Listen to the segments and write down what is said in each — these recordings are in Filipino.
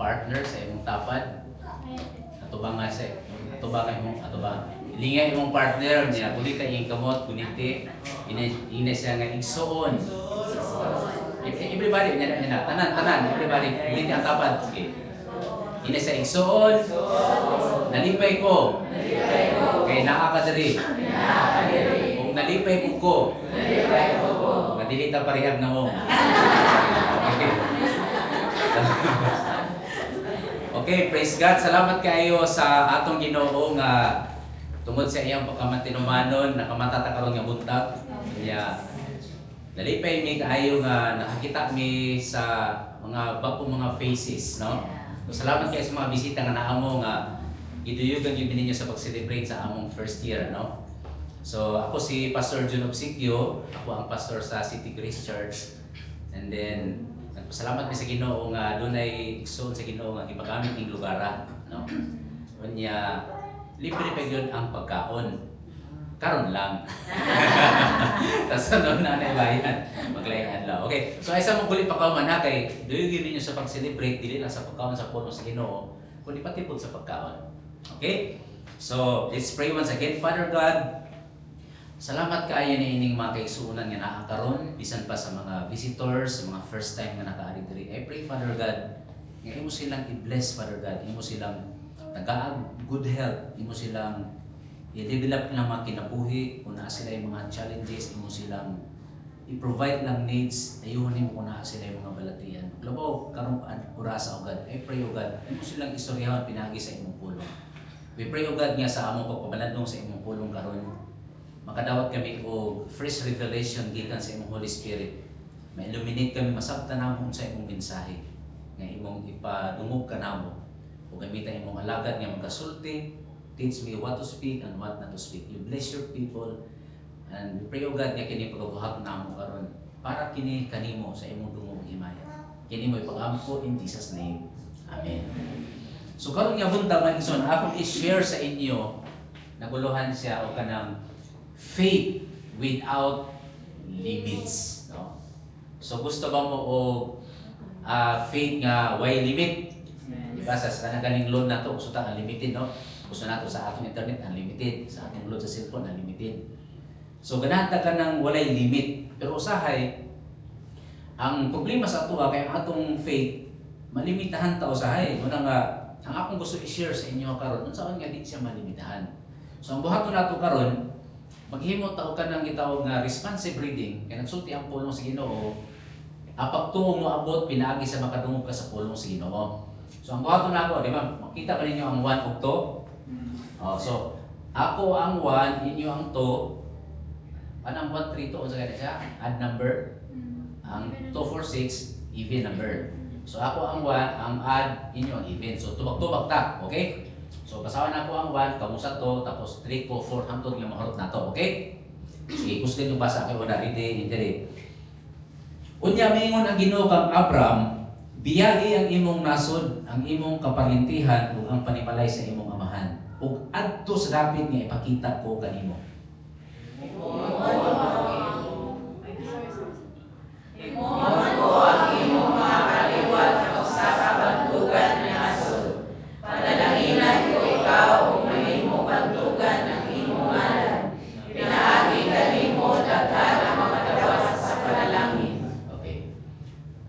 partner sa imong tapad. Atubang nga sa atubang. Ilingay imong partner niya, kulit ka iyong kamot, kuniti, ina siya nga igsuon. Everybody, tanan, everybody, kulit ang tapad. Okay. Ina siya igsuon, nalipay ko, kay nakakadiri. Kung nalipay ko, madili ta parihag na mo. Okay, praise God. Salamat kayo sa atong Ginoo nga tungod sa iyang pagkamatinumanon, nakamata karon nga buntag. Kaya nalipay mi kaayo nga nakakita mi sa mga bagong mga faces, no? So, salamat kayo sa mga bisita nga naamo nga giduyugan gyud ninyo sa pag-celebrate sa among first year, no? So, ako si Pastor Jun Obsequio, ako ang pastor sa City Grace Church. And then nagpasalamat mi sa Ginoo nga dunay igsoon sa Ginoo nga gipagamit ning lugar, no? Unya libre pa yun ang pagkaon. Karon lang. Tapos ano na bayan. Maglayan lang. Okay. So, ay sa mong kulit pagkaon ha, kay duyugin ninyo sa pag-celebrate, dili lang sa pagkaon sa puno sa Ginoo, kundi pati po sa pagkaon. Okay? So, let's pray once again. Father God, salamat kaayo ni ining mga kaigsuonan nga naa karon, bisan pa sa mga visitors, sa mga first time nga nakaari diri. I pray, Father God, nga imo silang i-bless, Father God. Imo silang nagaag good health, imo silang i-develop ng mga kinabuhi, kung naa sila yung mga challenges, imo silang i-provide lang needs, ayun mo kung naa sila yung mga balatian. Labaw, karong orasa, O God, I pray, O God, imo silang istoryahan pinagi sa imong pulong. We pray, O God, nga sa among pagpapalandong sa imong pulong karon, makadawat kami o fresh revelation gikan sa imong Holy Spirit. Ma-illuminate kami, masabtan namon sa imong mensahe, nga imong ipadungog ka namo. O gamitan imong alagad nga magkasulti, teach me what to speak and what not to speak. You bless your people, and we pray, O God, nga kini pagkabuhat namo karon para kini kanimo sa imong dungog himaya. Kini mo ipag-ampo in Jesus' name. Amen. So karon nga buntag nga igsoon, akong i-share sa inyo, naguluhan siya o kanang faith without limits, no? So gusto ba mo o faith nga way limit? Diba sa ganing load na to, gusto ta unlimited, no? Gusto nato sa atong internet unlimited, sa atong load sa cellphone unlimited. So ganahan ta ka ng walay limit. Pero usahay, ang problema sa ato kay ang atong faith malimitahan ta usahay. Muna nga ang akong gusto i-share sa inyo karon, unsaon nga di siya malimitahan. So ang buhaton nato karon, maghimo ta og kanang gitawag nga responsive reading, kay nagsulti ang pulong sa Ginoo. Pagtuo mo abot pinaagi sa makadungog ka sa pulong sa Ginoo. So ang buhaton nako, di ba? Makita ba ninyo ang 1 ug 2? So ako ang 1, inyo ang 2. Anong 1, 3, 2 unsa kaya siya? Add number. Ang 2, 4, 6 even number. So ako ang 1, ang add, inyo ang even. So tubag-tubag ta, okay? So basahan na ko ang 1, kamo sa 2, tapos 3, 4, 4 hangtod nga mahurot na to, okay? Sige, gusto niyo basa kay una ready, hindi. Unya mingon ang Ginoo kang Abraham, biyagi ang imong nasod, ang imong kaparintihan ug ang panimalay sa imong amahan. Ug adto sa dapit nga ipakita ko kanimo.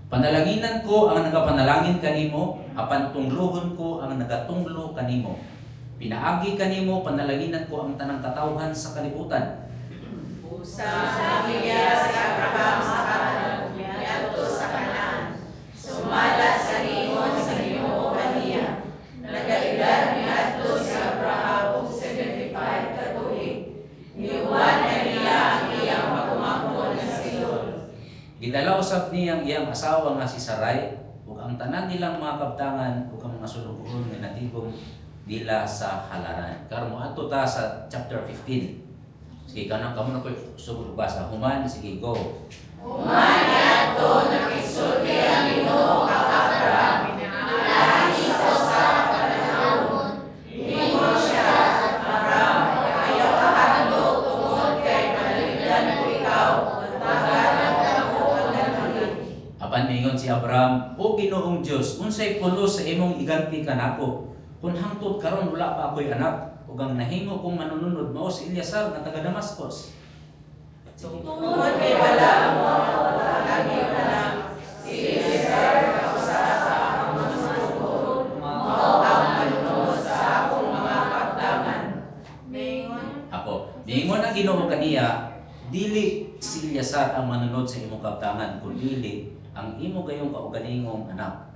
Panalaginan ko ang nagapanalangin kanimo, apan tunglohon ko ang nagatunglo kanimo. Pinaagi kanimo, panalaginan ko ang tanang katawhan sa kalibutan. Sa Biblia si Abraham sa kanan, miadto sa kanan. Sumala sa lingon sa Ginoo kaniya. Nagaedad miadto si Abraham og 75 ka tuig. Niuwan niya ang iyang pagumangkon nga silol. Gidala usab niya ang iyang asawa nga si Sarai ug ang tanan nilang mga kabtangan ug ang mga sulugohon nga natigom dila sa halaran. Karon mo adto ta sa chapter 15. Sige, kanang kamo na ko sugod basa. Human, sige, go. Human niadto nakisulti ang Ginoo kang Abraham. Nalahi sa usa ka panahon. Ingon siya, Abraham, ayaw ka handog tungod kay panaligdan ko ikaw. Pagkanan ako ang nagiging. Apan mingon si Abraham, O Ginoong Dios, unsa unsay pulos sa imong iganti kanako. Kung hangtod karon wala pa ako'y anak, ug ang nahimo kong manununod mao si Eleazar nga taga Damascus. Tungkol kay wala mo lagi na lang si Cesar kausa sa mga manunod mao ang manunod sa akong mga kaptaman. Mingon ang Ginoo kaniya, dili si Eleazar ang manunod sa imong kaptangan, kundi ang imo gayong kauganingong anak.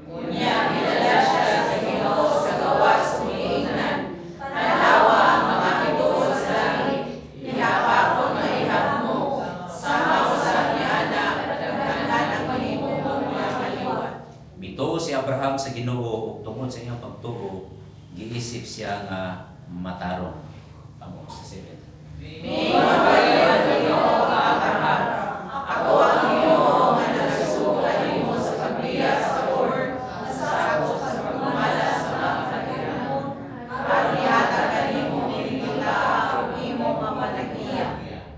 Unya kilala siya sa Ginoo sa gawas umiingnan. Tanawa ang mga hituon sa langit. Ihapa ko maihap mo. Sama sa niana dagdagan ang mahimong mga kaliwat. Bituo si Abraham sa Ginoo ug tungod sa iyang pagtuo, giisip siya nga matarong. Amo sa 7. Mingon kayo ang Ginoo nga Abraham. Ako ang Ginoo nga nagsusugal nimo sa pagbiya sa Lord. Sa ako sa pagmamalas sa mga kagiranon. Aron ihatag kanimo kinikita ang imong mapanagiya.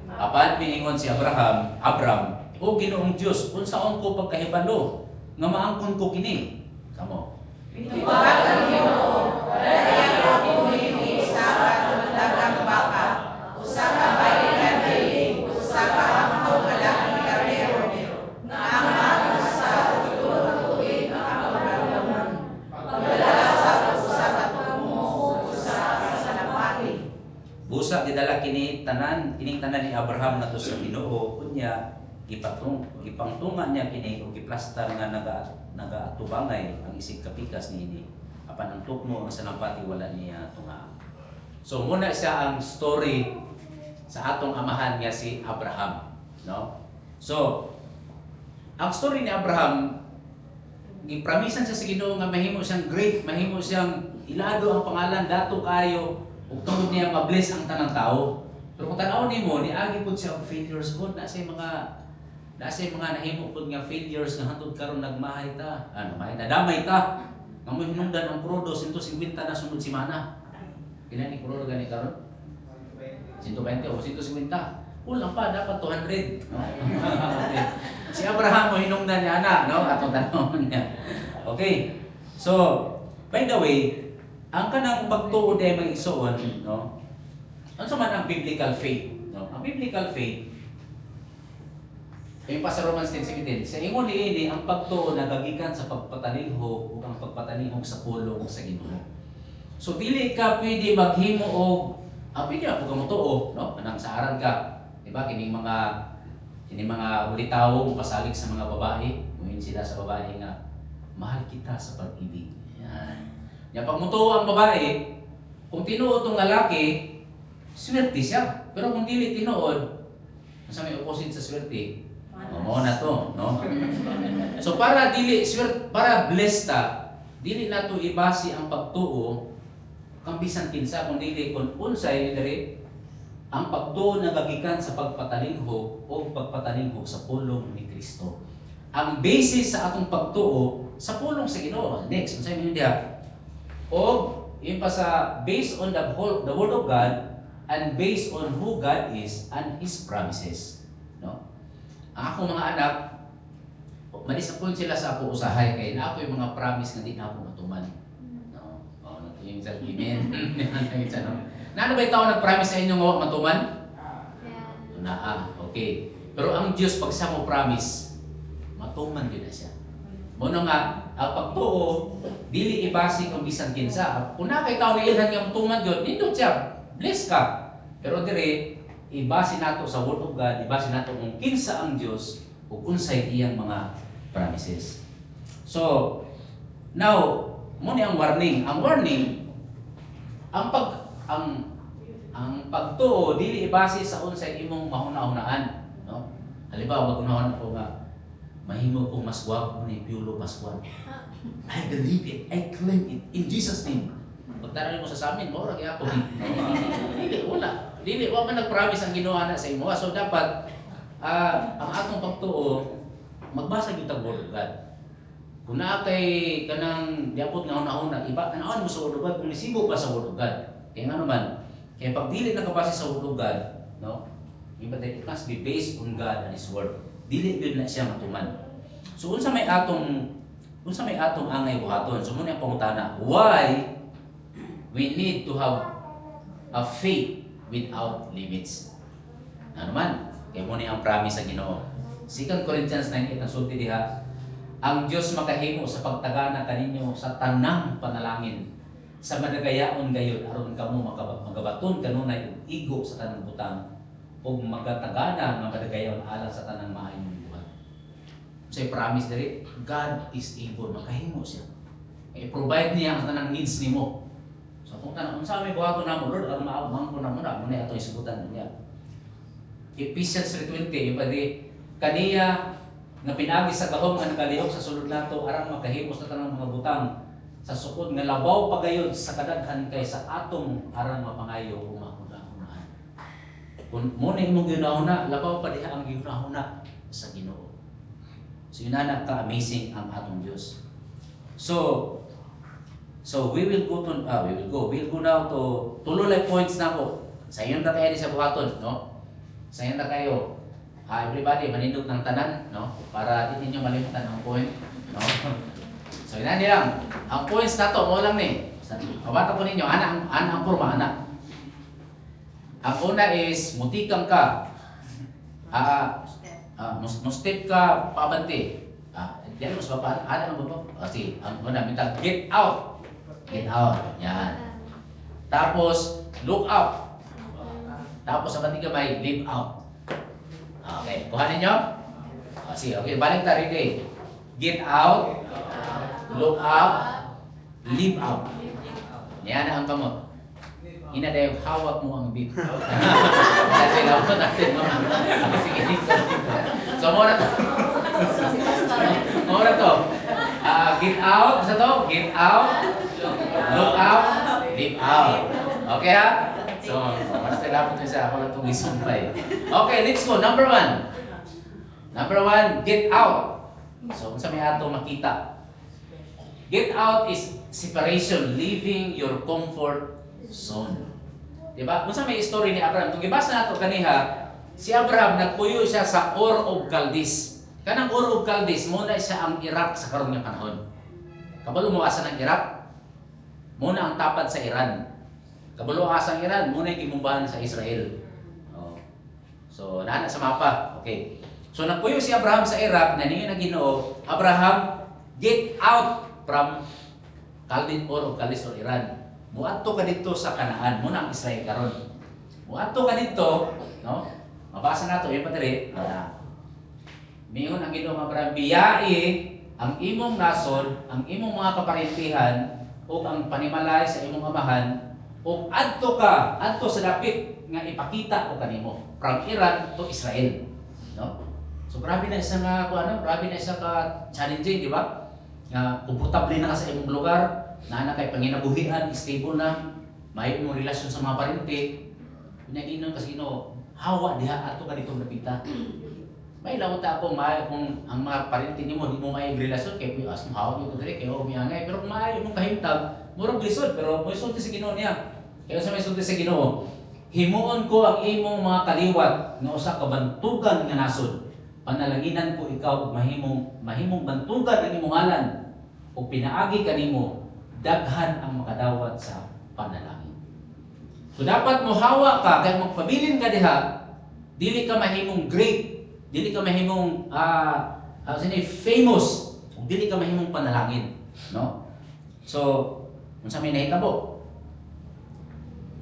Apan miingon si Abram, o Ginoong Dios, unsaon ko pagkahibalo nga maangkon ko kini? Kamo. Tibag ang Ginoo. Dahil ako humili sa dagang baka. Usa ka balikan dili. Usa ka among malaking karnero. Nga ang sa tuloy ang pagkaroon. Pagdala sa usa ka tumo. Usa sa napati. Busa gidala kining tanan ni Abraham nato sa Ginoo, unya gipangtungan niya kini og giplastar nga nagaatubangay ang isig kapikas niini. Apan ang tukmo ang sanampati wala niya tunga. So muna siya ang story sa atong amahan nga si Abraham, no? So ang story ni Abraham, gipramisan siya sa Ginoo nga mahimo siyang great, mahimo siyang ilado ang pangalan dato kayo ug tungod niya ma-bless ang tanang tao. Pero kung tanaw nimo niagi pud siya og failures pud na sa mga nahimo pud nga failures nga hantod karon nagmahay ta. Nadamay ta. Nga mo hinungdan ang Prodo 150 na sunod semana. Kina ni Prodo gani karon? 120 o 150. Kulang pa dapat 200, no? Si Abraham mo hinungdan niya ana, no? Atong tanong niya. Okay. So, by the way, ang kanang pagtuo day mag-igsoon, no? Ano man ang biblical faith, no? Ang biblical faith ay pa sa Romans 10:17. Sa ingon niini ang pagtuo nagagikan sa pagpatalingho ug ang pagpatalingho sa pulong sa Ginoo. So dili ka pwede maghimo og pwede ako kamutuo, no? Anang sa aran ka, di ba? Kining mga ulitaw pasalig sa mga babae, muhin sila sa babae nga mahal kita sa pag-ibig. Yan. Ya pag mutuo ang babae, kung tinuod tong lalaki, swerte siya. Pero kung dili tinuod, sa may opposite sa swerte, mo na to, no? So para dili swerte, para blessed ta, dili nato ibasi ang pagtuo kang bisan kinsa kung dili kun unsay diri ang pagtuo nagagikan sa pagpatalingho o pagpatalingho sa pulong ni Kristo. Ang basis sa atong pagtuo sa pulong sa Ginoo. Next, unsay mo diha? O yung pa sa based on the word of God and based on who God is and His promises, no? Ang akong mga anak, manisapon sila sa ako usahay kay na ako yung mga promise nga di na ako matuman, no? Yung sa amen. Ano ba itaw nag-promise sa inyo nga matuman? Okay. Pero ang Diyos pag sa mo promise, matuman din na siya. Muna nga, ang pagtuo, dili ibasi kung bisan kinsa. Kung na kay tao na ilhan nga matuman yun, nindot siya, bless ka. Pero dire, ibasi nato sa word of God, ibasi nato kung kinsa ang Diyos o unsay iyang mga promises. So, now, muna ang warning. Ang warning, ang pagtuo, dili ibasi sa unsay imong mahuna-hunaan. No? Halimbawa, magunahon ako nga, mahimo kong mas gwapo ni Piolo Pascual. I believe it. I claim it. In Jesus' name. Pagtanaw mo sa amin, maura kaya ako. Dili, wala. Dili, wala man nag-promise ang ginawa na sa imo. So dapat, ang atong pagtuo, magbasa yung Word of God. Kung na kay kanang diapot nga una-una, iba, kanaan mo sa Word of God, kung nisibo pa sa Word of God. Kaya nga naman, kaya pag dili nakabasa sa Word of God, no? Iba it must be based on God and His Word. Dili yun na siya matuman. So unsa kung sa may atong angay buhaton. So muna ang pangutana, why we need to have a faith without limits? Ano man, kaya muna ang promise sa Ginoo. 2 Corinthians 9:8 ang sulti diha, ang Dios makahimo sa pagtagana kaninyo sa tanang panalangin sa madagayaon gayud aron kamo magabaton kanunay og igo sa tanang butang ug magatagana nga madagayaon alang sa tanang maayong buhat. So promise diri, God is able, makahimo siya. I-provide niya ang tanang needs nimo. So kung tanang unsa may buhaton namo Lord, aron maabang ko namo na muna ato isugutan niya. Ephesians 3:20 ipadi kaniya nga pinagi sa gahom nga nagalihok sa sulod nato aron makahimo sa tanang mga butang sa sukod nga labaw pagayod sa kadaghan kay sa atong aron mapangayo o mahuna-hunaan. Kung muna imong ginahuna, labaw pa diha ang ginahuna sa Ginoo. So yun na ka-amazing ang atong Dios. So we'll go now to tulo like points na ko. Sa iyon na kayo sa buhaton, no? Sa iyon na kayo. Everybody manindot ng tanan, no? Para di ninyo malimutan ang point, no? So ina lang. Ang points na to mo lang ni. Pabata ko ninyo ana ang porma ana. Ang una is mutikang ka. Step ka pabante. Diyan mas baba ana ang baba. Sige, ang una mitag get out. Get out. Yan. Tapos look up. Tapos sa bating kamay leave out. Okay, kuhanin nyo? Sige, okay, balik tayo ready. Get out, look up, leave out. Yan ang kamot. Inadayo, hawak mo ang beat. Kasi lawak natin, no? Sige, so, muna to. Muna to. Get out, sa to? Get out, look up, leave out. Okay ha? So, mas nilapot nyo sa ako lang itong isumpay. Okay, let's go. Number 1. Number 1, get out. So, kung sa may ato makita. Get out is separation, leaving your comfort zone. Diba? Kung sa may story ni Abraham, kung ibasa na ito kaniha, si Abraham, nagpuyo siya sa Ur of Chaldees. Kanang Ur of Chaldees, muna siya ang Iraq sa karong nga panahon. Kabalo mo asa ng Iraq, muna ang tapat sa Iran. Kabalo asa ang Iran, muna yung gimumbahan sa Israel. So, naana sa mapa. Okay. So, nagpuyo si Abraham sa Iraq, naninyo na Ginoo, Abraham, get out from Ur of Chaldees or Iran. Muadto ka dito sa Kanaan, muna ang Israel karon. Muadto ka dito, no? Mabasa nato yung padre. Miyon ang Ginoo Abraham, biyai ang imong nason, ang imong mga kaparintihan o ang panimalay sa imong amahan o adto sa dapit nga ipakita ko kanimo from Iran to Israel, no? So grabe na isa nga grabe na isa ka challenging, di ba? Nga komportable na ka sa imong lugar, na kay panginabuhian, stable na, may imong relasyon sa mga parente. Pinaginon kasi hawa diha ato ka dito napita. May lawot ako kung ang mga parente nimo di mo may relasyon kay kuya as hawa niyo dire kay o miangay, pero kung maayo mong kahimtang murag lisod, pero mo sulti sa Ginoo niya. Kaya sa may sulti sa Ginoo, himuon ko ang imong mga kaliwat nga usa ka bantugan nga nasod. Panalanginan ko ikaw og mahimong bantugan ang imong ngalan ug pinaagi kanimo daghan ang makadawat sa panalangin. So dapat mo hawa ka kay magpabilin ka diha, dili ka mahimong great, dili ka mahimong famous, ug dili ka mahimong panalangin, no? So, unsa may nahitabo?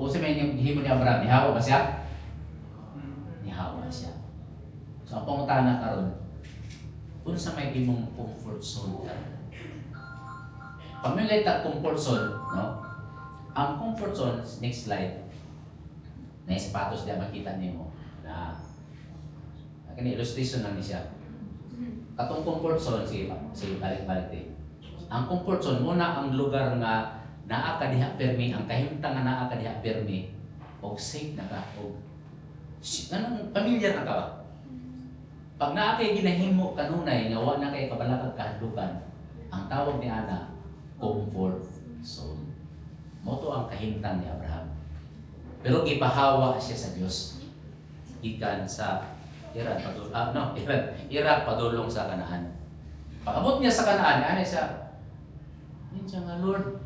O sa may gihimo ni Abraham, nihawa ba siya? Nihawa siya. So, ang pangutana karon, unsa may imong comfort zone ka? Pamilay ta comfort zone, no? Ang comfort zone, next slide. Na sapatos diya makita nimo na kani illustration lang ni siya. Katong comfort zone si balik-balik din. Ang comfort zone muna ang lugar nga naa ka diha permi, ang kahimtang nga naa ka diha permi og safe na ka og anong pamilyar na ka ba? Pag naa kay ginahimo kanunay nga wa na kay kabalakag kahadlukan, ang tawag ni ana comfort zone. Moto ang kahimtang ni Abraham. Pero gipahawa siya sa Dios. Gikan sa Iraq padulong sa Kanaan. Pag-abot niya sa Kanaan, ano siya? Yun siya nga, Lord.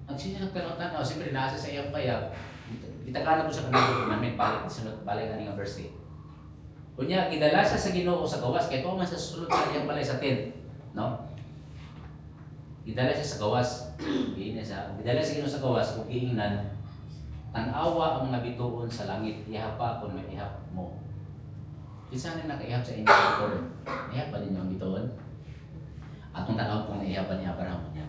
Nagsisilap ka lang tanaw, siyempre nasa sa iyang payag. Itagana ko sa kanila namin, balik ka nga verse 8. Kunya, gidala siya sa Ginoo sa gawas, kaya man sa susunod sa iyang balay sa tent. No? Gidala siya sa gawas. Gidala siya Ginoo sa gawas, kung giingnan, tanawa ang mga bituon sa langit, ihap pa kung may ihap mo. Isa na nakaihap sa inyo bituon. Ihap pa ninyo ang bituon? Atong tanaw kung ihap pa ni Abraham niya.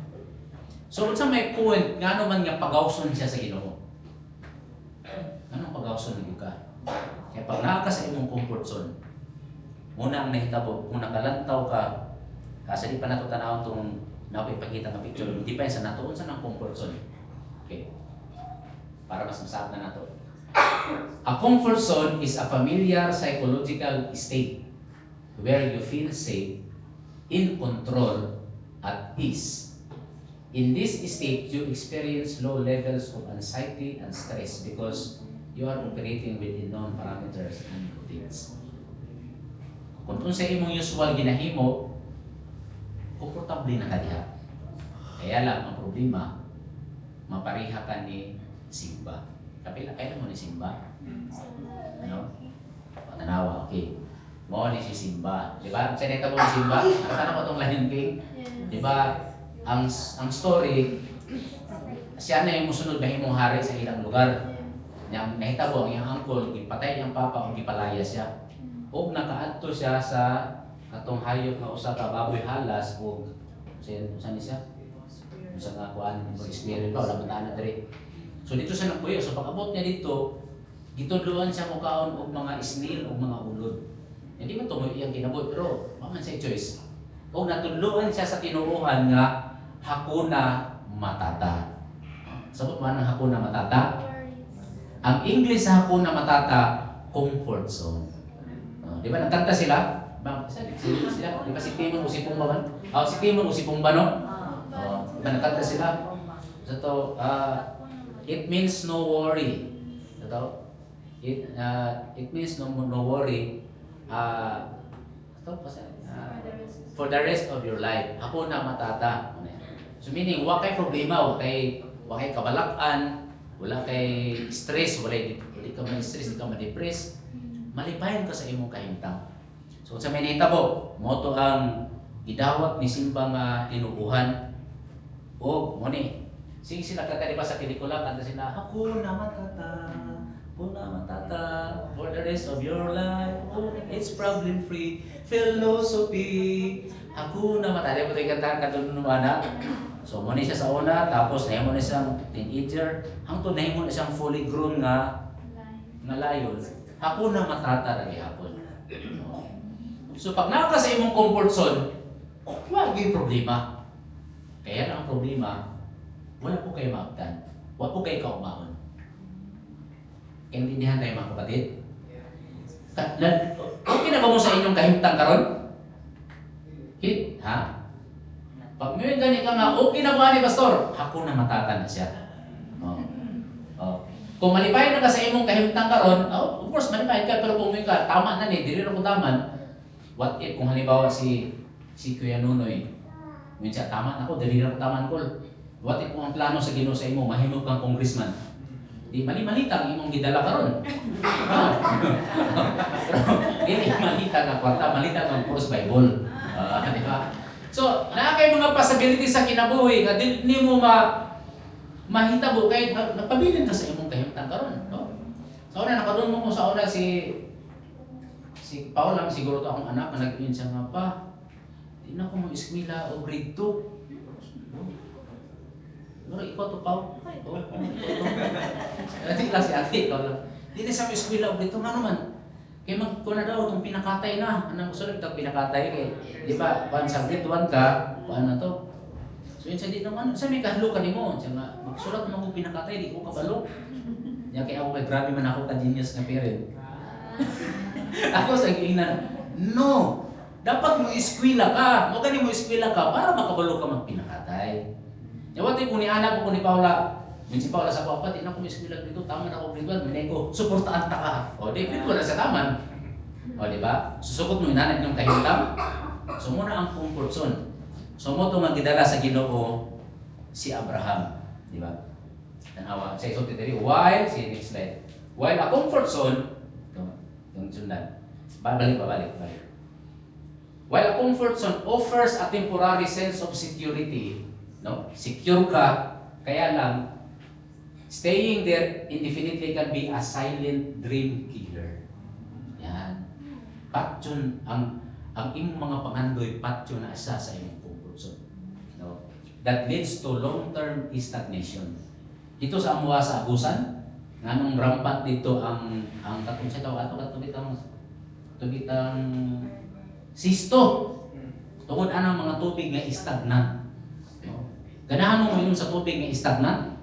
So, sa may point, nga naman nga pagawson siya sa Ginoo. Anong pagawson ng ka? Kaya pag nakaka sa imong comfort zone, muna ang nahitabo, kung nakalantaw ka, kasi di pa nato tanawon itong napipakita ng picture, hindi pa yan sa natuon sa ng comfort zone. Okay. Para mas masarap na nato. A comfort zone is a familiar psychological state where you feel safe, in control, at peace. In this state, you experience low levels of anxiety and stress because you are operating within known parameters and routines. Kung sa imong usual ginahimo, komportable na ka diha. Kaya lang, ang problema, mapariha ka ni Simba. Kailan mo ni Simba? Ano? Patanawa, okay. Mo ni si Simba. Diba? Sa neta mo ni Simba, nakakana ko itong Lion King. Diba? Ang story, siya na yung musunod na himong hari sa ilang lugar. Nahitabo ang iyang uncle, ipatay niyang papa o ipalaya siya. O nakaadto siya sa atong hayop na usa ka baboy halas o saan ni siya? Usa nga kuan mo experience pa wala man na diri. So dito siya nagpuyo. So pag-abot niya dito, gitudloan siya mukaon og mga snail o mga ulod. Hindi man tumoy iyang kinabuhi pero man siya choice. O natudloan siya sa tinuruhan nga Hakuna Matata. Sabot man ang Hakuna Matata? Ang English sa Hakuna Matata, comfort zone. Di ba nagkanta sila? Sila? Di ba si Timon o si Pumba man? Si Timon o si Pumba, no? Di ba nagkanta sila? So, it means no worry. It means no worry. For the rest of your life. Hakuna Matata. So meaning, wa kay problema, wa kay kabalakan, wala kay stress, wala ka may stress, di ka ma-depress. Malipayan ka sa imong kahimtang. So sa may nahitabo, moto ang gidawat ni Simba nga tinuuhan. O mo ni, sing sila kanta di ba sa pelikula, kanta sila, Hakuna Matata, Hakuna Matata, for the rest of your life, oh, it's problem free, philosophy, Hakuna Matata. Di ba ito yung kanta katulungan na? So mo ni siya sa una, tapos nahimo na siyang teenager, hangtod nahimo na siyang fully grown nga layon. Hakuna Matata ra gihapon. So pag naka sa imong comfort zone, wala gyud problema. Kaya ang problema, wala po kayo maabtan. Wala po kayo kaumahon. Kaintindihan tayo mga kapatid? Okay na ba mo sa inyong kahimtang karon? Ha? Pag may gani ka nga, okay na ba ni Pastor? Hakuna Matata na siya. Kung malipay na ka sa imong kahimtang karon, of course malipay ka, pero kung may ka, tama na ni, dili ra ko taman. What if kung halimbawa si Kuya Nunoy, minsan tama na ko, dili ra ko taman ko. What if kung ang plano sa Ginoo sa imo, mahimog kang congressman? Di mali-malita ang imong gidala karon. Dili malita ka kwarta, malita kang cross Bible. Di ba? So, naa kay mga possibilities sa kinabuhi nga di mo mahitabo kay nagpabilin ka sa imong kahimtang karon, no? Sa una nakadun mo ko sa una si Paul lang siguro to akong anak na nag-ingon siya nga pa. Di na ko mo eskwela o grade 2. Pero ikaw to Paul. Ati lang si ate ikaw lang. Di na sa eskwela o grade 2 nga naman. Kaya magkuna daw itong pinakatay na. Anong gusto rin itong pinakatay kay, di ba, kung sa grade 1 ka, paano to? So yun sa di naman, sa may kahalo ka ni mo. Siya nga, magsulat mo kung pinakatay, di ko kabalo. Yan kaya ako kay grabe man ako ka-genius nga parent. Ako sa ingnan, no! Dapat mo eskwela ka. Magani mo eskwela ka para makabalo ka magpinakatay. Yawati kung ni anak ko, kung ni Paula, minsan Paula sa papa, di na ko eskwela dito, tama na ako grade 1, minay ko, suportaan ta ka. O di, grade 1 na sa taman. O, di ba? Susukot mo inanay ng kahintang. So, muna ang comfort zone. So, mo ito nga gidala sa Ginoo si Abraham. Di ba? Tanawa. Sa iso titiri, while, see next slide. While a comfort zone, ito, yung sundan. Babalik. While a comfort zone offers a temporary sense of security, no? Secure ka, kaya lang, staying there indefinitely can be a silent dream killer. Yan. Patyon, ang imong mga pangandoy, patyon na asa sa imong comfort zone. No? That leads to long-term stagnation. Dito sa amuha sa abusan, nganong rampant dito ang katong sa tawag ato tubitang sisto. Tungod anang mga tubig nga stagnant. No? Ganahan mo ngayon sa tubig nga stagnant?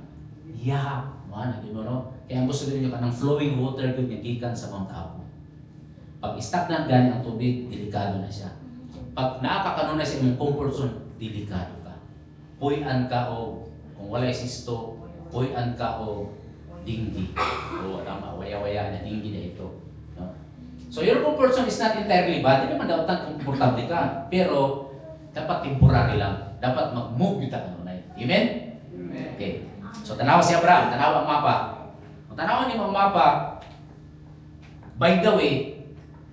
Yeah, mana gino no. Kaya ang gusto niyo kanang flowing water gud nga gikan sa Mount Apo. Pag stagnant gani ang tubig, delikado na siya. Pag naakakano na sa imong comfort zone, delikado ka. Puy-an ka o kung walay sisto, puy-an ka o dinggi. O tama, waya-waya na dinggi na ito. No? So your comfort zone is not entirely bad. Hindi naman daw komportable ka. Pero dapat temporary lang. Dapat mag-move kita kanunay. Amen? Okay. So tanawa si Abraham, tanawa ang mapa. Kung tanawa niyo ang mapa, by the way,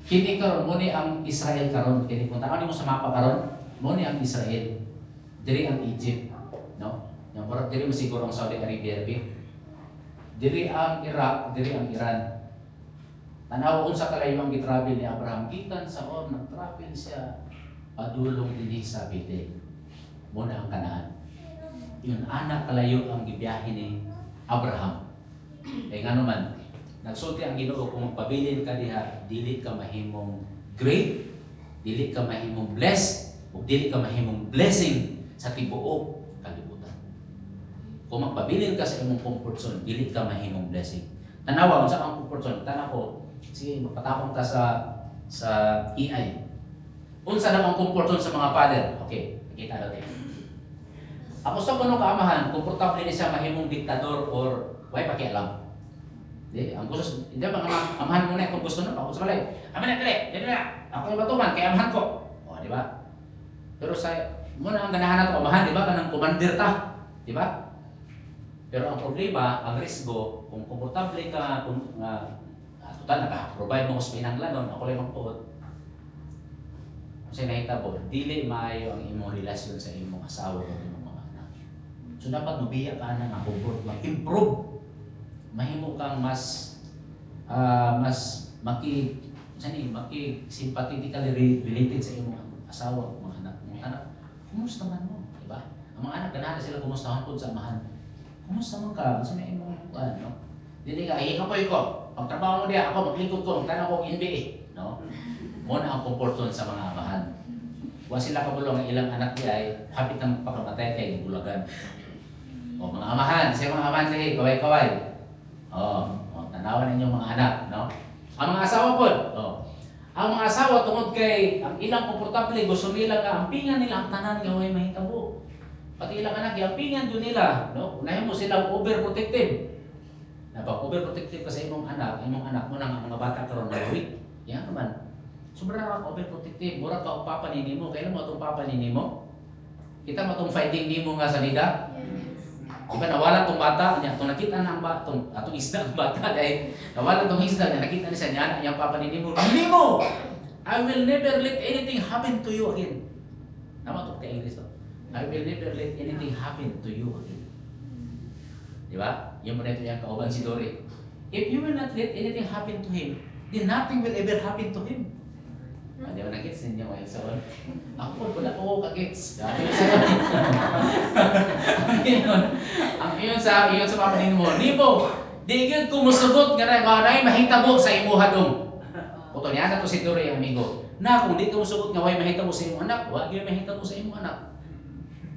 kini karon mo ni ang Israel karon. Kini kung tanawa niyo sa mapa karon, mo ni ang Israel. Diri ang Egypt, no? Yang parang diri mo siguro ang Saudi Arabia, diri ang Iraq, diri ang Iran. Tanawa unsa kalayo ang gitravel ni Abraham gikan sa nag-travel siya padulong dinhi sa Bethel. Mo na ang Kanaan. Yun anak kalayo ang gibiyahe ni Abraham. Kaya nga naman, nagsulti ang Ginoo kung magpabilin ka diha, dili ka mahimong great, dili ka mahimong blessed, o dili ka mahimong blessing sa tibuok kalibutan. Kung magpabilin ka sa imong comfort zone, dili ka mahimong blessing. Tanawa unsa ang comfort zone? Tanaw sige magpatapon ka sa EI. Unsa na ang comfort zone sa mga father? Okay, kita natin. Ako sa kuno kaamahan, komportable ni siya mahimong diktador or way pakialam. Di, ang gusto, hindi ba amahan mo na kung gusto na, ako sa balay. Aman na dali, ako yung batuman, kaya amahan ko. O, di ba? Pero sa, muna ang ganahan nato amahan, di ba? Kanang commander ta, di ba? Pero ang problema, ang risgo, kung komportable ka, kung total naka-provide mo sa pinanglanon, ako lang magpuot. Kasi nahitabo, dili maayo ang imong relasyon sa imong asawa o imong mga anak. So dapat mabiya ka na nga mag-improve. Mahimo kang mas sympathetically related sa imong asawa o mga anak. Mga anak, kumusta man mo, di ba? Ang mga anak ganahan sila kumustahan pud sa amahan. Kumusta man ka? Sa may imong no? Dili ka ikapoy ko. Pagtrabaho mo diya ako maglingkod ko, tanaw ko NBA, no? Mo na ang comfort zone sa mga amahan. Wa sila kabulong ang ilang anak di ay hapit nang pagkamatay kay bulagan. O mga amahan, sa mga amahan kay kaway-kaway. Tanawan ninyo mga anak, no? Ang mga asawa po, ang mga asawa tungod kay ang ilang komportable gusto nila nga ampingan nila ang tanan nga way mahitabo. Pati ilang anak ampingan do nila, no? Unahin mo silang overprotective. Napag overprotective ka sa imong anak mo nang mga bata karon na weak. Yan naman. Sobra ka overprotective, mura ka papa ninimo, kailan mo atong papa ninimo? Kita mo atong fighting nimo nga sa nida? Diba nawala tong bata niya, itong nakita na ang bata, atong isda ang bata dahil nawala tong isda niya, nakita niya niya, yung papa ni Nemo, Nemo! I will never let anything happen to you again. Tama ito kay English to. I will never let anything happen to you again. Diba? Yung muna ito yung kauban si Dory. If you will not let anything happen to him, then nothing will ever happen to him. Hindi mo na-gets ninyo ngayon sa one. Ako wala ko ka-gets. Dahil sa ang iyon sa papanin mo, Nemo, di yun kumusugot nga na mahitabo sa imuha dong. Puto niya na to si Dory, amigo. Na kung di kumusugot nga way mahitabo sa imong anak, wag yung mahitabo sa imong anak.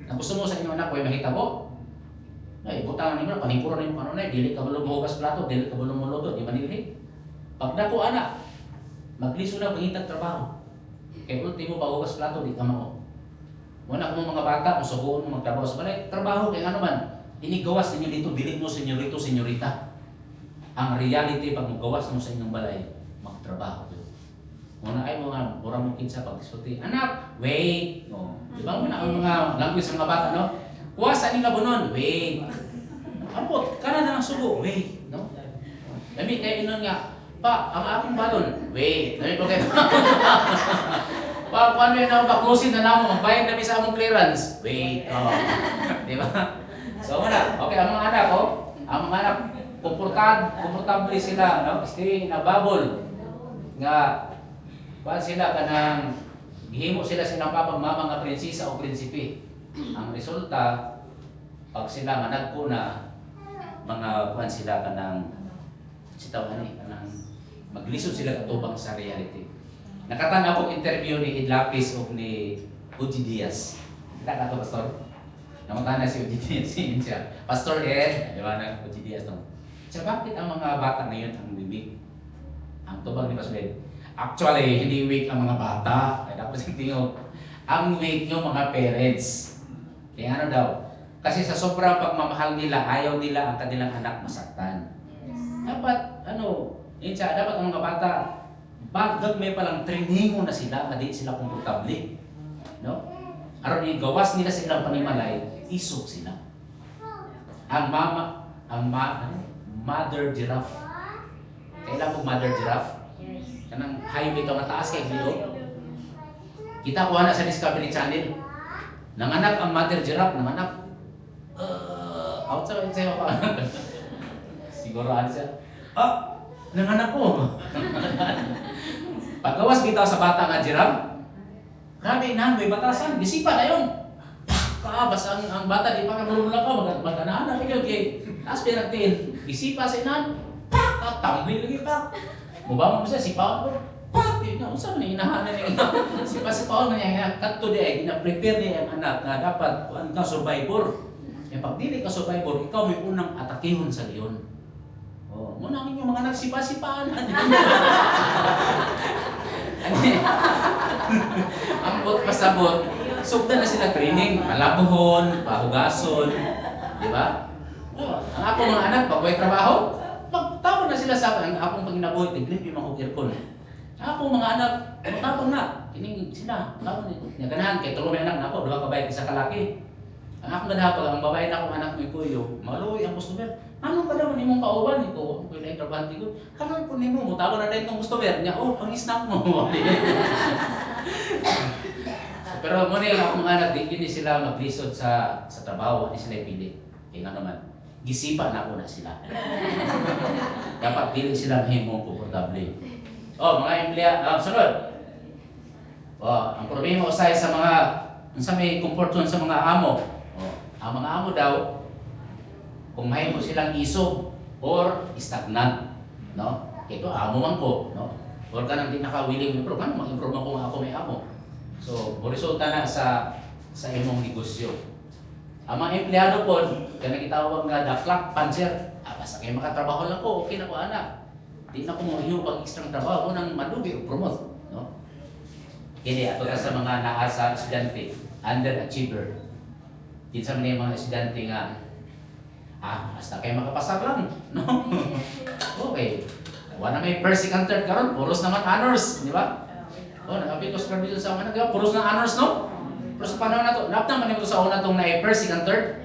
Ang gusto mo sa imong anak, way mahitabo? Ay, butangan nimo na, paningkuran nimo kanunay, dili ka bulong mahugas plato, dili ka bulong muluto, di manilhi. Pag dako anak, magliso na pangitag trabaho. Kaya ultimo pahugas plato, di ka mao. Muna kung mga bata, kung subuon mo magtrabaho sa balay, trabaho kaya ano man, inigawas ninyo dito, bilit mo senyorito, senyorita. Ang reality, pag magawas mo sa inyong balay, magtrabaho doon. Muna ay mga mura mo kinsa pagsulti. Anak, wait. No. Di ba mo na ang mga language ng mga bata, no? Kuha sa nila bunon, wait. Ampot, kana na ng sugo, wait. No? Dami kayo inon nga, pa, ang akong balon, wait. Dami po kayo. Pa, kung ano yun ako, pa-closing na namo, magbayad namin sa among clearance, wait. Oh. Di ba? So, muna, okay, ang mga anak, ang mga anak, komportable sila, no? Stay in a bubble. Nga, kuha sila kanang gihimo sila silang papang-mama nga prinsesa o prinsipe. Ang resulta, pag sila managpo na, mga kuhan sila kanang sitaw ani kanang maglisod sila katubang sa reality. Nakatan ako interview ni Ed Lapis o ni Uji Diaz. Kita ka to, pastor? Namunta na si Uji Diaz, siya. Pastor Ed, di ba na Uji Diaz no? Siya, bakit ang mga bata ngayon ang bibig? Ang tubang ni Pastor Ed. Actually, hindi weak ang mga bata. Ay dapat tingog. Ang weak yung mga parents. Kaya ano daw? Kasi sa sobrang pagmamahal nila, ayaw nila ang kanilang anak masaktan. Dapat, yun siya, dapat ang mga bata, bagag may palang training mo na sila, hindi sila komportable. No? Aron yung gawas nila sa ilang panimalay, isog sila. Ang mother giraffe. Kailan po mother giraffe? Kanang highway ito mataas kay Glio. Kita kuha na sa Discovery Channel. Nanganak ang mother giraffe, nanganak. Outside sa'yo pa. Siguro siya. Nanganak ko. Pagkawas kita sa bata nga giraffe, grabe na, may batasan. Disipa na yun. Basta ang bata, di pa kamulula ka, mag-anaanak kayo kay aspiratin. Disipa sa inan, tambil lagi pa. Mubama mo siya, sipawan ko. Yun na, saan na inahanan niya? Sipawan na niya, kato di, gina-prepare niya ang anak na dapat ka survivor. E pag dili ka survivor, ikaw may unang atakihon sa leon. Muna yung mga anak, sipa-sipaan. Ambot pasabot, sugda na sila training, malabuhon, pahugason, di ba? Ang akong mga anak, pag may trabaho, magtapon na sila sa akin, akong panginabuhi, tiglim yung mga aircon. Akong mga anak, magtapon na, kining sila, tapon niya. Ganahan, kay tulong may anak na ako, 2 kabayad, 1 kalaki. Ang akong ganahan, pag ang babae na akong anak may kuyo, maluwi ang customer. Ano ka naman imong kauban ko? Kung ilay trabante ko, kanoy po nimo mo, tawag na dahil itong customer niya, pang-snap mo. Pero muna yung akong anak, hindi sila maglisod sa trabaho, hindi sila ipili. Kaya nga naman, gisipa na ako na sila. Dapat pili sila mahimong komportable. Mga emplea, sunod. Ang problema usay sa mga, sa may komporton sa mga amo. Ang mga amo daw, kung mahimo silang isog or stagnant, no? Ito amo man ko, no? Or kanang di naka-willing improve, ano mag-improve man kung ako may amo. So, resulta na sa imong negosyo. Ang mga empleyado po, kaya gitawag nga the clock puncher. Basta kayo makatrabaho lang ko, okay na ko anak. Di na ko mahiyo pag extra trabaho, unang madugi o promote, no? Kini ato sa mga naasa estudyante, underachiever. Kinsa man yung mga estudyante nga, basta kayo makapasar lang, no? Okay. Wala may first, second, third karon, puros naman honors, di ba? Nakapikos kami dito sa mga nagawa, puros na honors, no? Pero sa panahon na to, naman ito sa una itong na first, second, third.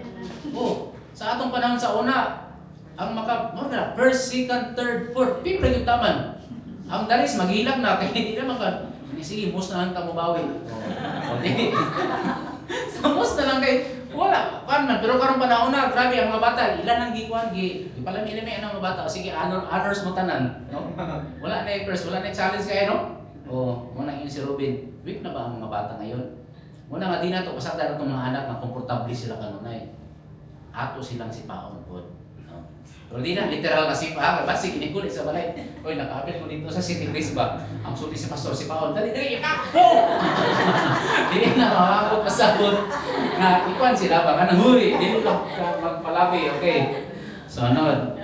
Sa atong panahon sa una, ang first, second, third, fourth, people yung taman. Ang dalis, maghilak na, kaya hindi na sige, mus na lang ka mabawi. Sa mus na lang kayo, wala, man, pero karong panahon na, grabe ang mga bata, ilan ang gikuan, ipalami-ilami ang mga bata, sige, honors mo tanan, no? Wala na first, wala na challenge kayo, no? Muna yun si Robin, weak na ba ang mga bata ngayon? Muna nga, di na ito pasakta itong mga anak na komportable sila kanunay. Ato silang sipaon po. No? Pero di na, literal na sipa, basi kinikulit sa balay. Oy, nakapit ko dito sa City Grace ba? Ang sulti si Pastor sipaon, dali, itakbo! Di na, makakot pasabot. Na, ikuan sila ba? Kanang huri, di lang magpalabi, okay? Sunod.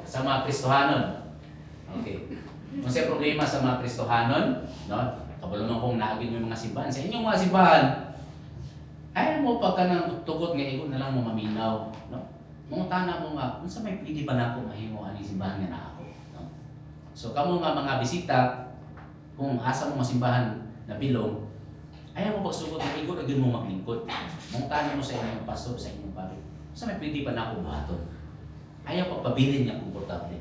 Sa mga Kristohanon. Okay. Kung siya problema sa mga Kristohanon, no? Kabalo kung naagin yung mga simbahan. Sa inyong mga simbahan, ayaw mo pagka nang tugot nga ikaw na lang mo maminaw. No? Mga tana mo nga, kung sa may pwede ba na ako mahimo ang simbahan nga na ako. No? So kamo nga mga bisita, kung asa mo masimbahan na bilong, ayaw mo pagsugod ng igod, agad mo maglingkod. Mungtahan mo sa inyong pastor, sa inyong pari. Sa may pwede pa na ako buhaton. Ayaw pagpabilin niya komportable.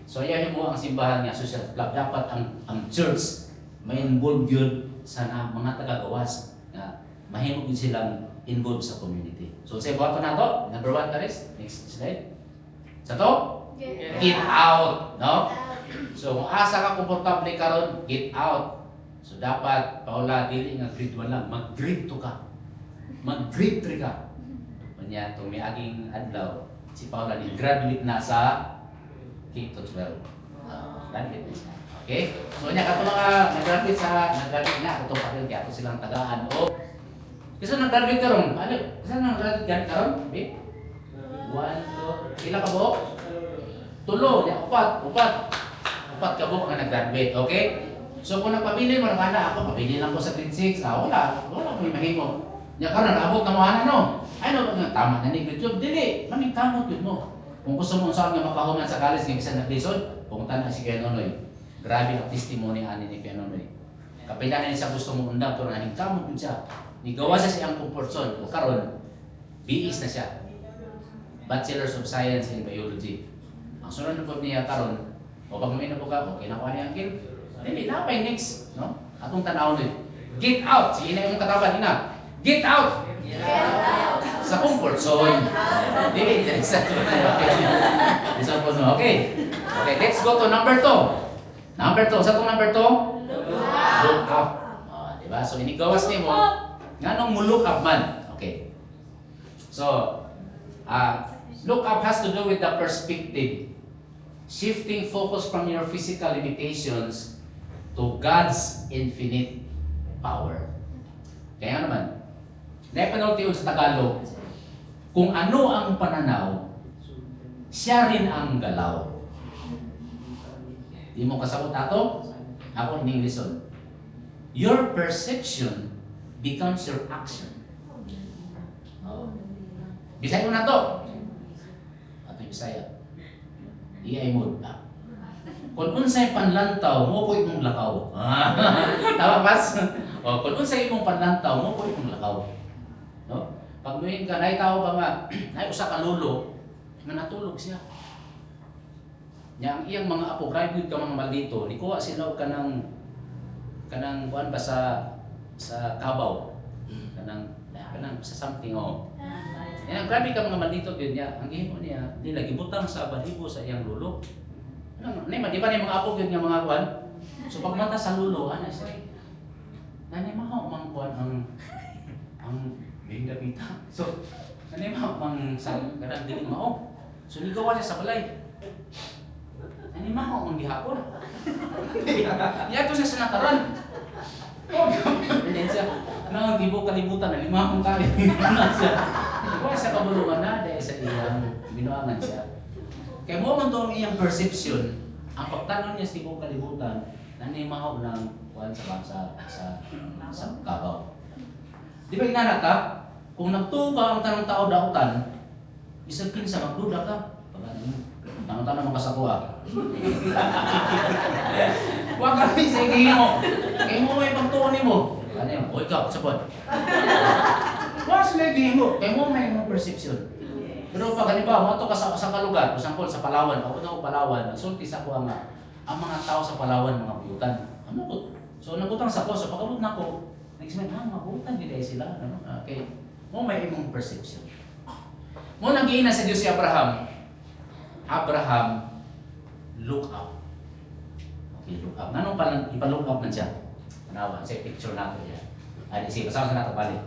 So ayaw mo ang simbahan niya, social club. Dapat ang church may involved yun sa mga taga-gawas na mahimog din silang involved sa community. So sa buhaton na to, number 1 Karis, next slide. Sa to, get out, no? So kung asa ka komportable karon, get out. So dapat paula dili nga grade 1 lang, mag-grade 2 ka. Mag-grade 3 ka. Kanya itong may aging adlaw, si Paula ni graduate na sa K-12. Graduate na siya. Okay? So niya kato mga nag-graduate na, ito pa rin kaya ito silang tagaan. O, kasi nag-graduate ka ron? Ano? Kasi nag-graduate ka ron? 1, 2, ilan ka po? 3, ya, 4 ka po ang nag-graduate. Okay? So kung nagpabili mo, ako, pabili lang ko sa grade 6. Wala ko yung mahimo. Ya karon naabot na mo no. Ay no nga tama na ni grade 12 dili, maming kamot yun mo. Kung gusto mo unsa nga makahuman sa college nga bisan naglisod, pumunta na si Kuya Nonoy. Grabe ang testimony ani ni Kuya Nonoy. Kapila na siya gusto mo undang pero aning kamot yun siya. Nigawa sa siyang comfort zone. O karon BS na siya. Bachelor's of Science in Biology. Ang sunod na po niya karon, o pag may nabuka, okay na ko niya ang kin. Dili na pay next, no? Atong tanaw ni. Get out. Sige na yung kataban ina. Get out! Get out! Sa comfort zone. Dili, sa okay. Okay, let's go to number 2. Number 2. Sa itong number 2? Look up. Diba? So, inigawas niyo mo. Nga nung mo look up man. Okay. So, look up has to do with the perspective. Shifting focus from your physical limitations to God's infinite power. Kaya naman, naipanood yun sa Tagalog, kung ano ang pananaw, siya rin ang galaw. Di mo kasabot ato? Ako in English on. Your perception becomes your action. Oh. Bisaya mo na to. Ato yung Bisaya. Iay mo. Kung unsay panlantaw, mo po itong lakaw. Tama pas? O, kung unsay imong panlantaw, mo po itong lakaw. No? Pag muhin ka, naitaw ba nga, usa ka lulo, nga natulog siya. Nya ang iyang mga apo, grabe ka mga maldito, nikuha sila kanang kuan ba sa kabaw. Kanang sa something o. Yan, grabe ka mga maldito gyud niya. Ang gihimo niya, nila gibutang sa balibo sa iyang lulo. Ano, di ba na yung mga apo gyud nga mga kuan? So pagmata sa lulo, ana siya. Nani mahaw mang kuan ang binda pita. So, nani mahaw mang sa kanang dili mao. So nigawa siya sa balay. Nani mahaw mang gihapon. Ya to siya sa nataran. Oh, ganyan siya. Nang gibo kalibutan na lima akong kali. Ano siya? Kuha sa kabulungan na dahil sa iyang binuangan siya. Kaya mo man to ang iyang perception, ang pagtanong niya sa ibong kalibutan, nanimahaw ng kuhan sa kabaw. Di ba inanak ka? Kung nagtuka ang tanong tao dautan, isang kinsa magduda ka. Tanong-tanong mo ka sa kuha. Huwag ka rin sa igingin mo. Kaya mo may pagtuon mo. Ano yun? O ikaw, sabon. Huwag sila igingin mo. Kaya mo may mga perception. Pero pag halimbawa, mato ka sa kalugar, for sa Palawan, ako daw Palawan, nagsulti sa ko ang mga tao sa Palawan, mga buyutan. Ano ko? So nabutang sa ko, so pagkabot na ko, nag-isip, mga buyutan, hindi sila. Ano? Okay. Mo may imong perception. Mo nag-iina sa Diyos si Abraham. Abraham, look up. Okay, look up. Nanong palang ipa-look up man siya? Manawa, sa picture nato yan. Ay, sige, kasama sa nato pali.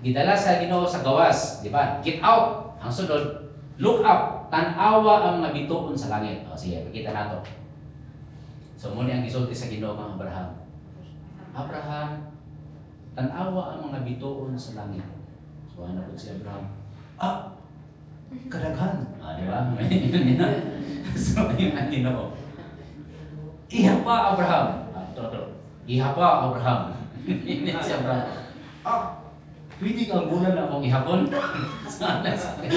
Gidala sa Ginoo sa gawas, di ba? Get out. Ang sunod, look up. Tanawa ang mabituon sa langit. O sige, pakita nato. So muna ang gisulti sa Ginoo ng Abraham. Abraham, tanawa ang mga bituon sa langit. So ano po si Abraham? Kadaghan. Di ba? So yun ang Ginoo. Iha pa Abraham. Iha pa Abraham. Hindi si Abraham. Pwede kang bulan na akong ihapon. Sana sa akin.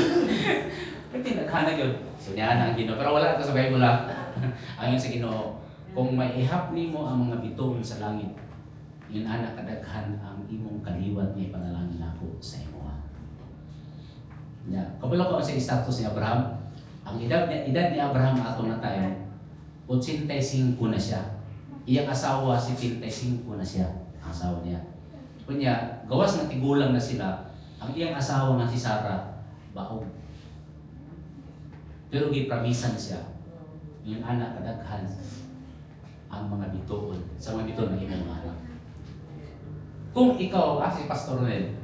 Pwede naghanag yun. So niyan ang Ginoo. Pero wala ito sa Bible ha. Ayon sa Ginoo, Kung maihap nimo ang mga bituon sa langit, yun ana kadaghan ang imong kaliwat nga panalangin nako sa imo. Ya, kabalo ko sa status ni Abraham. Ang edad ni Abraham ato na tayo, 85 na siya. Iyang asawa si 75 na siya, ang asawa niya. Kunya, gawas ng tigulang na sila, ang iyang asawa nga si Sarah, baog. Pero gipramisan siya, yung anak kadaghan ang mga bituon, sa mga bituon ng imong anak. Kung ikaw, si Pastor Ronel,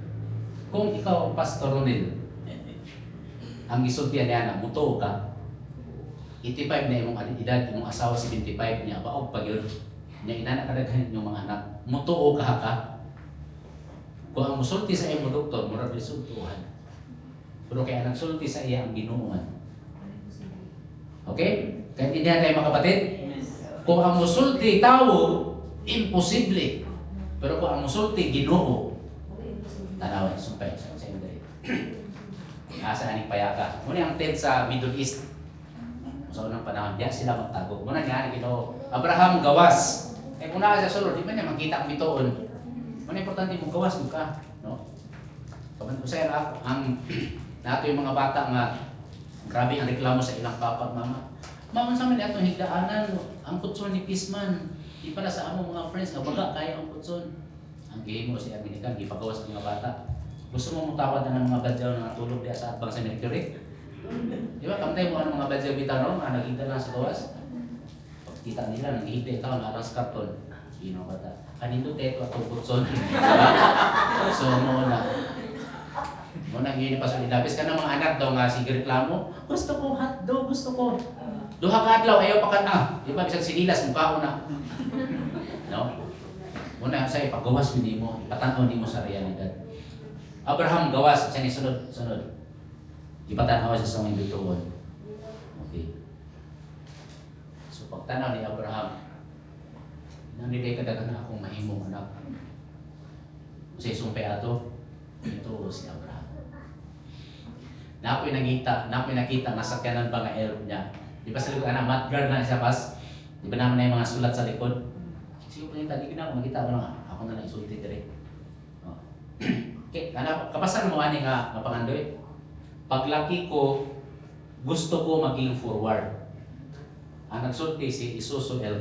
kung ikaw, Pastor Ronel, ang gisultihan niya na, muto ka, 85 na imong edad, imong asawa 75 niya, baog pag yun, niya inanak kadaghan yung mga anak, muto ka ka. Kung ang musulti sa imong doktor, murag resultuhan. Pero kaya nagsulti sa iya ang Ginuon. Okay? Kaya hindi tayo mga kapatid? Kung ang musulti tao, imposible. Pero kung ang musulti Ginoo, tanawan, sumpay sa inyo. Asa aning payaka. Muna ang tent sa Middle East. Sa unang panahon, diyan sila magtago. Muna nga Ginoo, Abraham gawas. Muna sa sulod, di ba niya makita ang bituon. Muna importante mo gawas mo ka, no? Kaman ko sa ang nato yung mga bata nga grabe ang reklamo sa ilang papa mama. Mama sa man atong higdaanan, ang putson ni Pisman. Di para sa among mga friends nga baga kaya ang putson. Ang gihimo si American gipagawas ang mga bata. Gusto mo mutawad na ng mga badyaw na natulog diya sa atbang sa Mercury? Di ba? Kamtay mo ang mga badyaw bitano nga nagigda lang sa gawas. Pagkita nila, naghihigda itaw na alang sa karton. Sino bata? Kanito teto at tuputson. So, muna. Muna, ngayon pa sa labis ka ng mga anak daw nga sige reklamo. Gusto ko hotdog, gusto ko. Duha ka adlaw, ayaw pa ka na. Di ba? Bisang sinilas, mukha na. No? Muna, sa'yo, paggawas mo, patanaw mo sa realidad. Abraham gawas, siya ni sunod. Ipatanaw siya sa mga bituon. Okay. So pagtanaw ni Abraham, nandiday kadaghan na akong mahimong anak. Kasi sumpay ato, ito si Abraham. Napoy nakita nga sakyanan ba nga elf niya. Di ba sa likod na matguard na siya pas? Di ba naman na yung mga sulat sa likod? Sige po yung tali na ako, makita ko lang ako na lang isulti dire. Okay, kapasan mo ani nga pangandoy. Paglaki ko, gusto ko maging forward. Ang nagsulti si Isuzu L.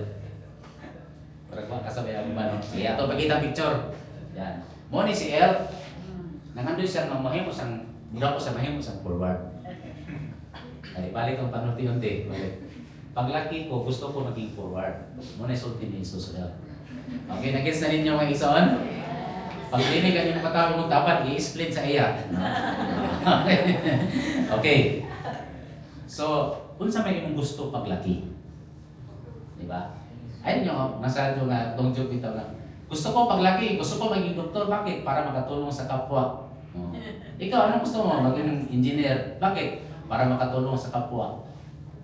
Para ko kasabay ang mano. Sige, ato pakita picture. Yan. Mo ni si L. Nangandoy siya ng mahimo sang mura ko sa mahimo sang forward. Ay balik ang panunti-unti. Paglaki ko, gusto ko maging forward. Mo ni sulti ni Isuzu L. Okay, nagets na ninyo mga isaon? Pag dinig ang inyong katawag mong dapat, i-split sa iya. Okay. So, unsa may imong gusto paglaki? Di ba? Ay nyo, nasa doon nga, itong joke ito lang. Gusto ko paglaki, gusto ko maging doktor. Bakit? Para makatulong sa kapwa. Oh. Ikaw, anong gusto mo? Maging engineer. Bakit? Para makatulong sa kapwa.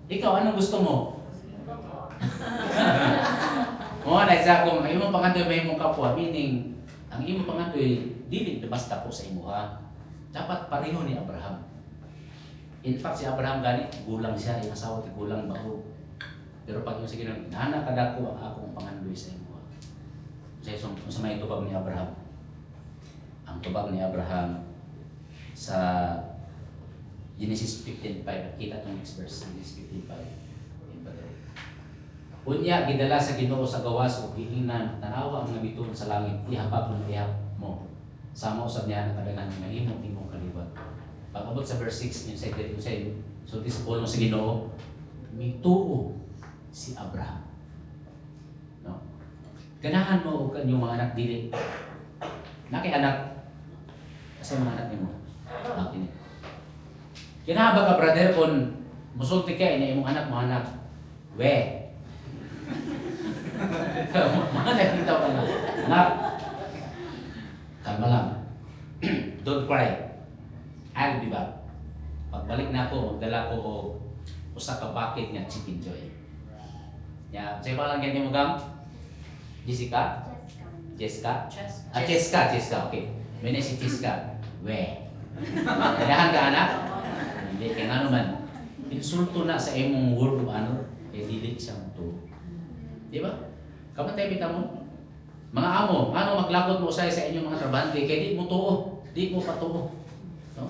Ikaw, anong gusto mo? Na isa kung ang imong pangandoy may imong kapwa, meaning, ang imong pangandoy, dili basta po sa imo ha. Dapat pareho ni Abraham. In fact, si Abraham gani, gulang siya, yung asawa ti gulang baho. Pero pag yung sige nang nana kadako ang akong pangandoy sa imo. Sa may tubag ni Abraham. Ang tubag ni Abraham sa Genesis 15:5, kita tong next verse, Genesis 15:5. Unya gidala sa Ginoo sa gawas ug giingnan tanawa ang mga bituon sa langit ihapag mo. Sama usab niya ang kadaghan nga imong kaliwat. Pag-abot sa verse 6 niya sa sulti sa pulong sa Ginoo, mituo si Abraham. No? Ganahan mo og kanyang mga anak dili. Naki anak sa mga anak nimo. Akin. Ganahan ba ka brother kon musulti kay na imong anak mo anak. We mga nakita ko na, anak, kalma lang. Don't cry. I'll be back. Pagbalik na ako, magdala ko o usa ka bucket nga chicken joy. Ya, say pa lang ganyan mo gam? Jessica? Jessica? Jessica, okay. Mene si Jessica. We. Kadahan ka anak? Hindi, kaya nga naman. Insulto na sa imong word o ano, kaya dili siyang to. Di ba? Kamatay bitaw mo. Mga amo, ano maglakot mo usay sa inyong mga trabahante kay di mo tuo, di mo patuo. No?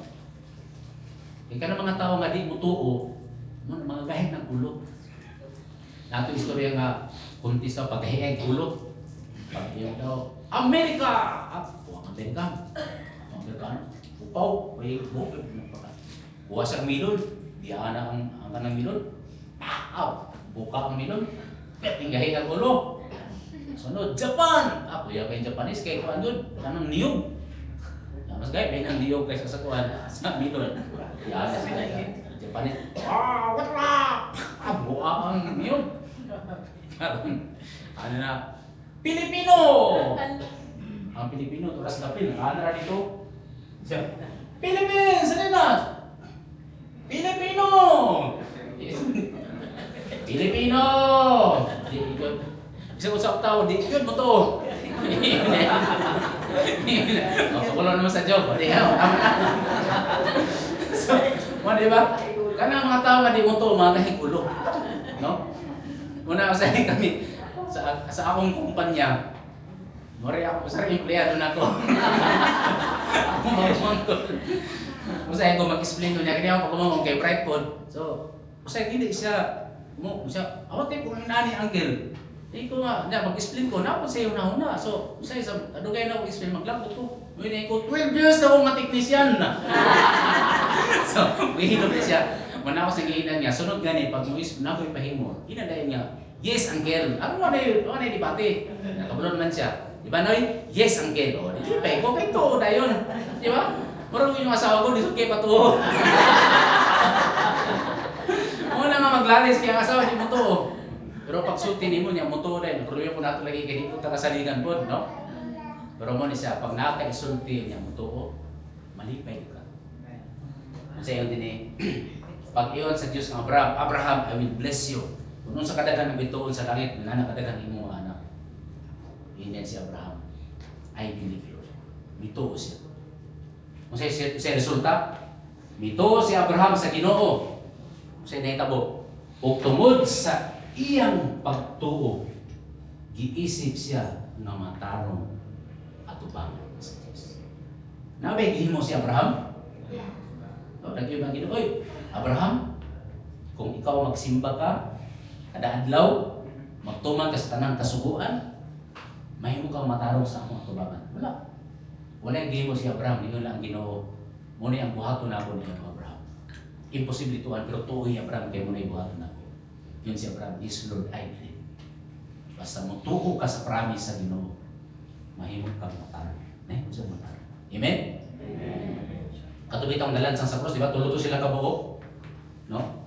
Kaya ka ng mga tao nga di mo tuo, mga kahit ng ulo. Nato istorya nga kunti sa pagkahiay ulo. Pag yung daw, Amerika! Ang Amerika. Amerikano. Upaw, may bukid. Buwas ang milon. Diyan ang kanang milon. Buka ang milon. Tinggahin ang ulo. Sunod, Japan! Kuya kay Japanese, kay kuan doon. Kanang niyog. Mas gaya, may nang niyog kaysa sa kuan. Sa milon. Yan, sila Japanese. What up? Buka ang niyog. Ano na? Pilipino! Ang Pilipino, turas kapil. Ano na dito? Philippines! Ano na? Pilipino! Pilipino! Di ikot. Isa usap tao, di ikot mo to. Wala naman sa joke. Di ka, tama na. So, di ba? Kanang mga tao nga di mo to, mga kahigulo. No? Muna ako sa kami, sa akong kumpanya, mori ako sa empleyado na ko. Ako mag-mangkol. Usay ko mag-explain niya kanya ako kumong kay bright food. So, usay hindi siya awat ko ang nani uncle. Di ko nga mag-explain ko na po sa iyo na una. So, usay sa adugay na ako explain maglabot ko. Muna ko 12 years na akong mateknisyan na. So, mahilog na siya. Muna ako sa giinan niya, sunod gani pag muis na ko ipahimo. Inadayon niya, yes uncle. Ano na debate? Nakabulon man siya. Di ba noy? Yes uncle. O, di ba ko kay to dayon. Di ba? Murag yung asawa ko disud kay patuo. Wala nga maglalis kay ang asawa di mo to. Pero pag sulti nimo niya mo to dai, pero ko nato lagi kay dito ta kasalingan pod, no? Pero mo ni siya pag naka-isulti niya mo to, malipay ka. Sa iyo din pag iyon sa Diyos ng Abraham, I will bless you. Kung sa kadagan ng bituon sa langit, nanakadagan imo mga anak. Yan si Abraham. I believe you. Mituo siya. Kung sa resulta, mituo si Abraham sa Ginoo. Kung sa nahitabo, o tungod sa iyang pagtuo, giisip siya na matarong at ubangan sa Diyos. Nabay, gihimo si Abraham? Nag-ibang Ginoo, oy, Abraham, kung ikaw magsimba ka, kada adlaw, magtuman ka sa tanang kasuguan, mahimo kang matarong sa among atubangan. Wala. Wala yung gihimo si Abraham, yun lang ang Ginoo. Muna yung buhaton na ako ni Abraham. Imposible tuan, pero tuoy Abraham kayo muna yung buhaton na ako. Yun si Abraham, yes Lord, I believe. Basta mo tuko ka sa promise sa Ginoo, mahimo kang matarong. Mahimo siya matarong. Amen? Amen. Katubit ang dalansang sa cross, di ba? Tuluto sila kabuo. No?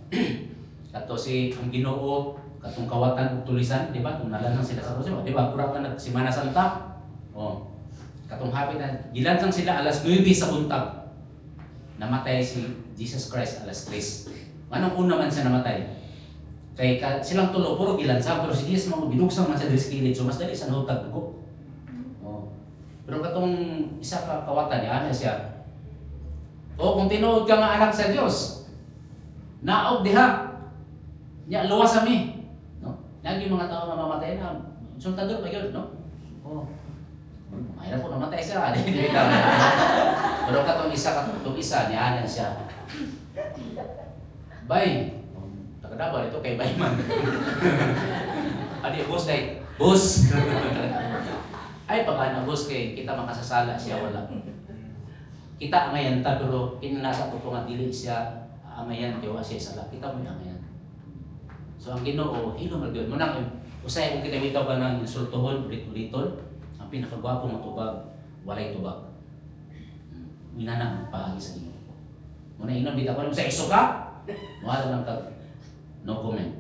Kato si ang Ginoo, katong kawatan ug tulisan, di ba? Kung nalansang sila sa cross, di ba? Kuratan na Semana Santa. Oh. Katong hapit na gilansang sila alas 9 sa buntag. Namatay si Jesus Christ alas 3. Anong una man siya namatay? Kay silang tulo puro gilansang pero si Jesus mo binugsang man sa diskilid so mas dali sa hutag ko. Oh. Pero katong isa ka kawatan niya ana siya. O kung tinuod ka nga anak sa Dios, naog diha. Nya luwas ami, no? Lagi mga tao nga mamatay na suntador pa gyud, no? Oh. Mahirap po namatay siya, di ba? Pero katong isa niya siya. Bay, taga-Davao dito kay Bayman. Adi boss day, boss. Ay pag boss kay kita makasasala siya wala. Kita amayan ta pero kinasa to nga dili siya amayan kay wa siya sala. Kita mo amayan. So ang Ginoo hilom ra gyud mo nang usay kung kita bitaw ka nang insultohon ulit-uliton, ang pinakagwapo nga tubag walay tubag. Minana paagi sa Ginoo. Muna inom bitaw ka sa iso ka. Wala lang ka no comment.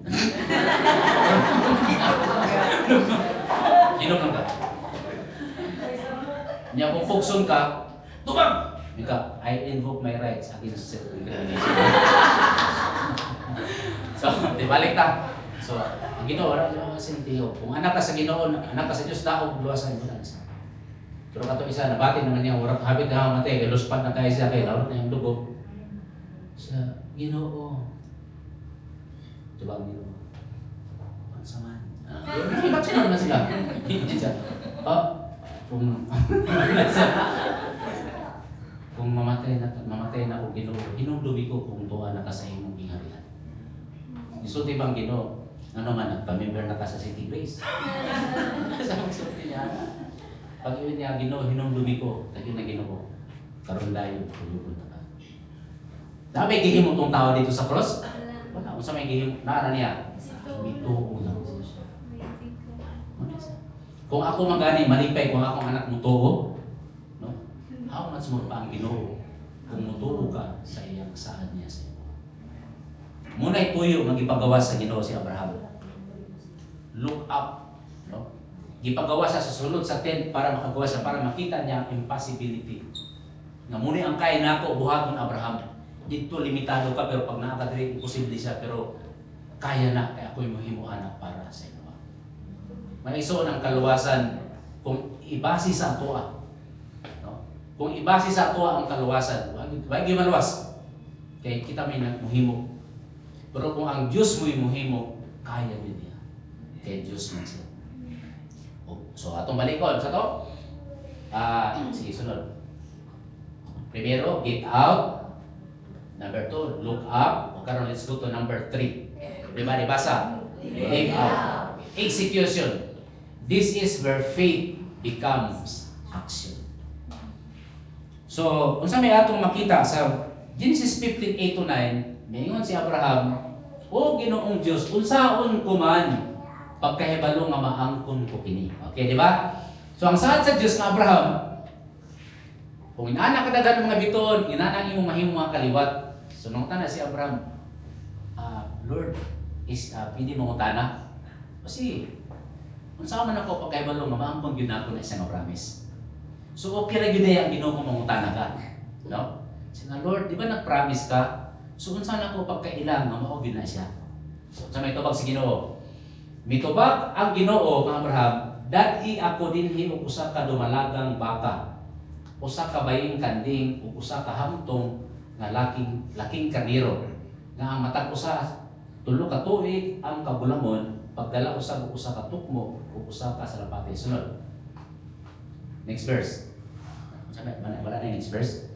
Inom lang ka. Nya kung fokson ka, tubag. Mika, I invoke my rights against self-incrimination. So, di balik ta. So, ang Ginoo wala sa sentiyo. Kung anak ka sa Ginoo, anak ka sa Dios, daog luwasan mo lang isa. Pero kato isa nabatin naman niya urak habit na matay kay luspat na kay siya kay lawat na yung dugo. Sa Ginoo. Diba ang Ginoo? Ang saman. Ibat sila naman sila. Kung kung mamatay na ako Ginoo, hinumdubi ko kung tuwa na ka sa imong gingharian. Isulti bang Ginoo, ano man, nagpamember na ka sa City Grace. Sa magsulti niya, pag yun niya Ginoo, hinumdubi ko, tayo na Ginoo, karon dayon, tulungan na ka. Sabi, gihimo tong tao dito sa cross? Wala, kung sa may gihimo, naara niya, bituo lang. Kung ako magani, malipay, kung akong anak mo tuo, no? How much more pa ang Ginoo kung mutuo ka sa iyang saan niya sa iyo. Muna'y tuyo magipagawas sa Ginoo si Abraham. Look up, no? Gipagawas sa sulod sa tent para makagawas siya, para makita niya ang impossibility. Nga muna ang kaya nako buhaton Abraham. Dito limitado ka pero pag nakakadiri imposible siya pero kaya na kaya ako'y mahimo anak para sa iyo. Maiso ng kaluwasan kung ibase sa atoa. No? Kung ibase sa atoa ang kaluwasan, wag gyud maluwas. Kay kita may muhimo. Pero kung ang Dios mo'y muhimo, kaya din niya. Kay Dios man siya. So atong balikon sa to. Sige sunod. Primero, get out. Number 2, look up. O karon let's go to number 3. Everybody basa. Live out. Execution. This is where faith becomes action. So, unsa may atong makita sa Genesis 15:8-9, mingon si Abraham, "O Ginoong Dios, unsaon ko man pagkahibalo nga maangkon ko kini." Okay, di ba? So, ang saad sa Dios nga Abraham, kung inana kadagan mga biton, inana imong mahimo mga kaliwat. So, nung tana si Abraham, Lord, pwede mo utana? Kasi, unsa man ako pagkahibalo nga maangkon gyud nako na isang promise. So okay ra gyud ang Ginoo ko mangutana ka. No? Sige Lord, di ba nag-promise ka? So unsa na ko pagkailang nga mao gyud na siya. So sa may tubag si Ginoo. Mitubag ang Ginoo kang Abraham, dad-i ako dinhi og usa ka dumalagang baka. Usa ka baying kanding ug usa ka hamtong nga laking karniro. Nga ang matag usa tulo ka tuig ang kabulamon pagdala usa ka tukmo ug usa ka salapati. Sunod. Next verse. Wala na next verse.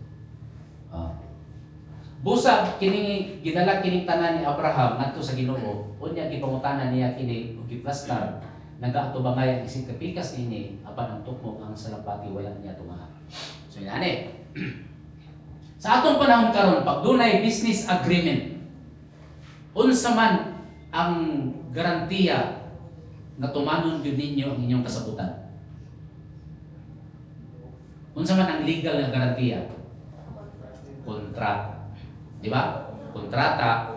Busag kini gidala kini tanan ni Abraham ngadto sa Ginoo. Unya gipangutanan niya kini ug giplastar. Nagato bangay ang isig kapikas ini apan ang tukmo ang salapati wala niya tumaha. So ani. Sa atong panahon karon pag dunay business agreement, unsa man ang garantiya na tumanon gyud ninyo ang inyong kasabutan? Unsa man ang legal nga garantiya? Kontrata. Di ba? Kontrata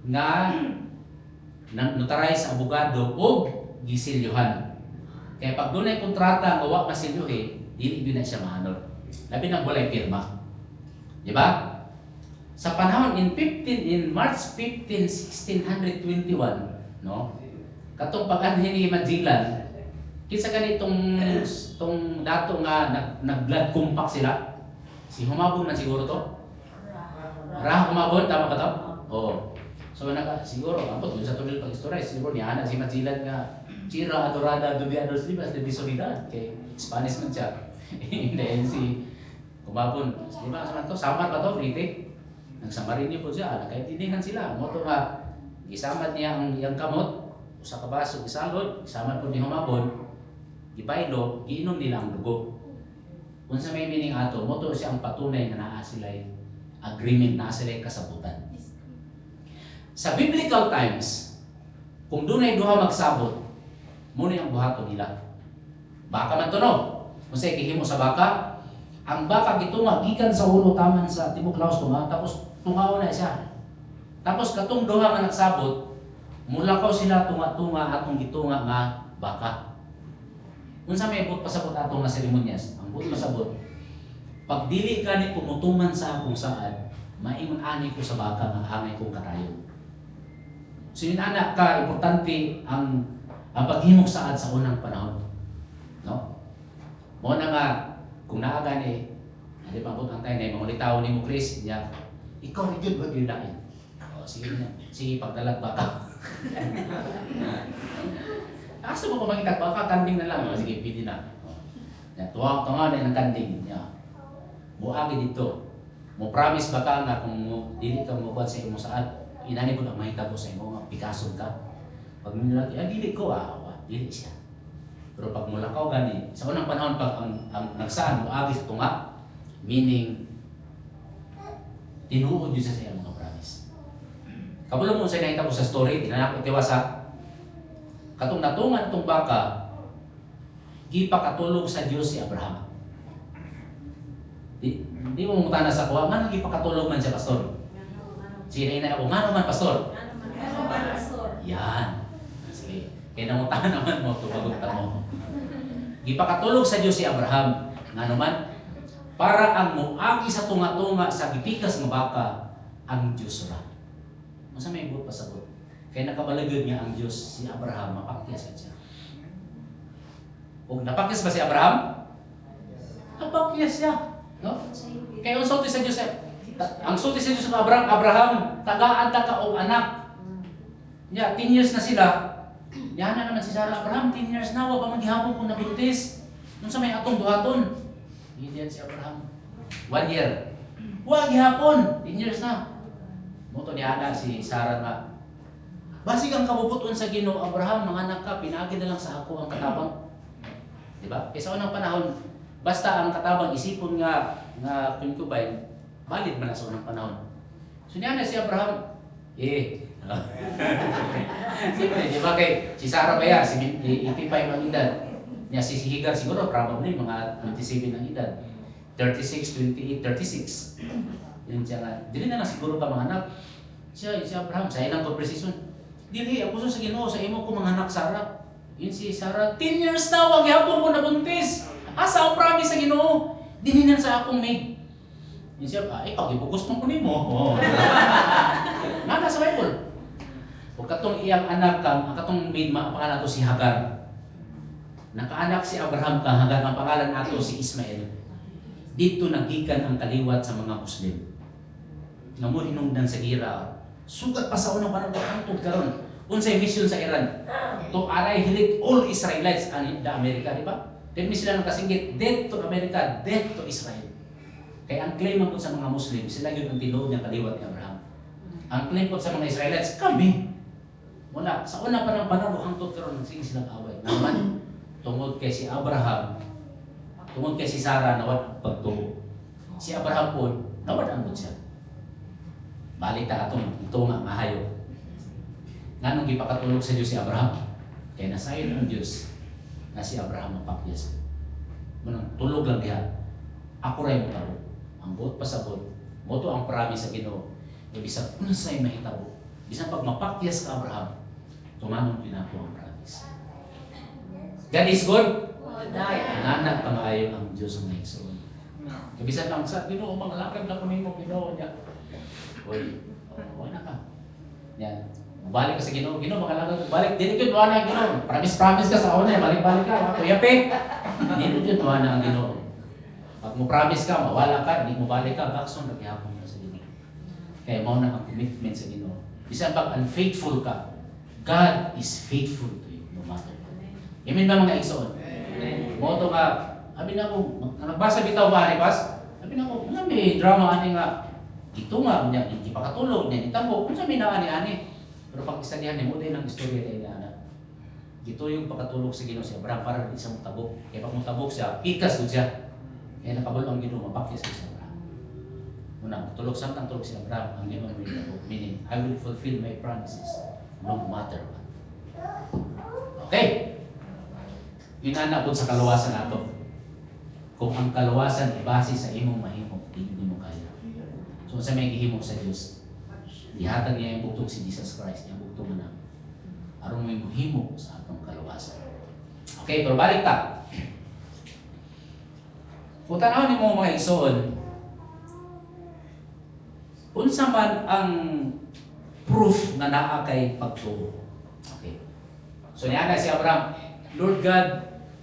nga notarize sa abogado o gisilyohan. Kaya pag dunay kontrata nga wa masilyohe, dili gyud na siya mahanol. Labi na walay pirma. Di ba? Sa panahon in March 15, 1621, no? Katong pag-anhin ni Magellan, kinsa ganitong dato nga nag-blood compact sila. Si humabon na siguro to. Humabon tama ba to? Oo. So siguro ambot sa tuloy pag-istorya siguro ni ana si Magellan nga Chira adorada dubiados libas de bisolidad kay Spanish man siya. Then si humabon, di ba sa to samar ba to Brite? Nagsamarin niyo po siya, nagkaintindihan sila. Moto nga, gisamad niya ang iyang kamot, usa ka baso, isalod, gisamad po ni humabon, gipaylo, giinom nila ang dugo. Kung sa may meaning ato, moto siya ang patunay na naa sila'y agreement, naa sila'y kasabutan. Sa biblical times, kung dunay duha magsabot, muna ang buhaton nila. Baka man to no? Kung sa'y gihimo sa baka, ang baka gitunga, gikan sa ulo taman sa tibok laos tunga, tapos tungaon na siya. Tapos katong duha nga nagsabot, mulakaw sila tunga-tunga atong gitunga nga baka. Unsa may but pasabot atong nga seremonyas? Ang but pasabot, pag dili ka ni kumutuman sa akong saad, maingon ani ko sa baka nga angay kong katayon. So yun anak ka, importante ang paghimok saad sa unang panahon. No? Mo na nga, kung naaga ni, hindi pa po ang tayo na mga litaw ni mo Chris, niya, ikaw rin yun, wag yun lain. O, sige niya, sige pagdalag baka. Asa mo ko makita baka kanding na lang. Sige, pwede na. Tuwa na ng kanding. Muagi dito. Mo promise ba ka nga kung dili ka mo sa imo saad, inani ko na mahitabo sa imo nga Picasso ka. Pag nilaki, dili ko dili siya. Pero pag mulakaw gani, sa unang panahon pag ang nagsaan muagi sa tunga, meaning tinuod yun sa iyang mga promise. Kabulo mo sa nakita ko sa story, tinanak ko tiwasa. Katong natungan itong baka, gipakatulog sa Diyos si Abraham. Di mo mutana sa kuha, man gipakatulog man siya, pastor? Sige na ako, mano man, pastor? Yan. Sige, kaya namutahan naman mo, tumagot mo. Gipakatulog sa Diyos si Abraham. Nga naman, para ang muagi sa tunga-tunga sa gipikas nga baka, ang Diyos ra. Masa may ibot pasabot. Kaya nakabalagod niya ang Diyos si Abraham, mapakyas siya. Kung napakyas ba si Abraham? Napakyas siya. No? Kaya ang sulti sa Diyos, ang sulti sa Diyos ng Abraham, tagaan ka o anak. 10 years na sila. Yan na naman si Sarah, Abraham, 10 years na, wala pa maghihapon kung nabuntis. Nung sa may atong duhaton, hindi yan si Abraham. 1 year. Wag gihapon, 10 years na. Moto ni Ana si Sarah nga, basig ang kabubuton sa Ginoo, Abraham, mga anak ka, pinagi na lang sa ako ang katabang. Diba? Kaya sa unang panahon, basta ang katabang isipon nga concubine, valid man na sa unang panahon. So niya na si Abraham, siyempre, di ba kay si Sarah ba yan, 85 ang edad. Niya si Higar siguro, probably mga 27 ang edad. 36, 28, 36. Yun siya nga, dili na lang siguro ka mga anak. Si Abraham, sa ilang conversation, dili, ako sa Ginoo, sa imo ko mga anak, Sarah. Yun si Sarah, 10 years na, wag yapon ko nabuntis. Asa ang promise sa Ginoo? Dininan sa akong maid. Yun siya, ikaw, gibugos mo ko nimo. Nana sa Bible. O katong iyang anak kang, katong maid, pangalan to si Hagar. Nakaanak si Abraham kang Hagar, ang pangalan ato si Ismael. Dito nagikan ang kaliwat sa mga Muslim. Nga mo hinungdan sa gira. Sugat pa sa unang panahon hangtod karon. Unsay mission sa Iran? To annihilate all Israelites and the America, di ba? Then sila nang kasinggit, death to America, death to Israel. Kaya ang claim po sa mga Muslim, sila yun ang tinuod ng kaliwat ni Abraham. Ang claim po sa mga Israelites, kami. Mula, sa una pa ng panahon hangtod karon sige silang away. Naman, tungod kay si Abraham, tungod kay si Sarah nawad ang pagtuo. Si Abraham po, nawad ang siya. Balik ta atong ito nga mahayo. Nga nung gipakatulog sa Diyos si Abraham, kaya nasayon ang Diyos na si Abraham ang pakyas. Manang tulog lang diha. Ako rin mo tabo. Ang buot pasabot, moto ang promise sa Ginoo. Bisag unsay mahitabo. Bisan pag mapakyas ka Abraham, tumanong pinako ang promise. God is good. Nanak pamaayo ang Diyos ng Igsoon. Kabisan lang sa Ginoo, mga lakad lang kami mo Ginoo niya. Uy, wala ka. Yan. Balik ka sa Ginoo, mga lakad. Balik, dili ko wala Ginoo. Promise ka sa una, balik ka. Kuya Pe. Dili ko wala ang Ginoo. Pag mo promise ka, mawala ka, hindi mo balik ka, bakson naghihapon ka sa Ginoo. Kaya mo na ang commitment sa Ginoo. Bisan pag unfaithful ka, God is faithful to you, no matter what. Amen ba mga Igsoon? Moto nga, sabi na ko, nagbasa bitaw ba, Aripas? Sabi na ko, may drama ani nga, ito nga, hindi pa katulog, niya itabo, kung sabi na ani. Pero pag isanihan niya, mo din ang istorya tayo na anak. Ito yung pagkatulog sa Ginoo si Abraham para di siya mutabok. Kaya pag mutabok siya, pikas doon siya. Kaya nakabalo ang Ginoo, mapakis si Abraham. Muna, tulog samtang tulog si Abraham, ang Ginoo may mutabok. Meaning, I will fulfill my promises, no matter what. Okay? Yun na sa kaluwasan nato. Kung ang kaluwasan ay base sa imong mahimo, hindi mo kaya. So sa may gihimo sa Dios, ihatag niya yung bugtong si Jesus Christ, yung bugtong na aron may muhimo sa atong kaluwasan. Okay, pero balik ta. Kung tanawin mo mga Igsoon, unsa man ang proof na naa kay pagtuo. Okay. So niya na si Abraham, Lord God,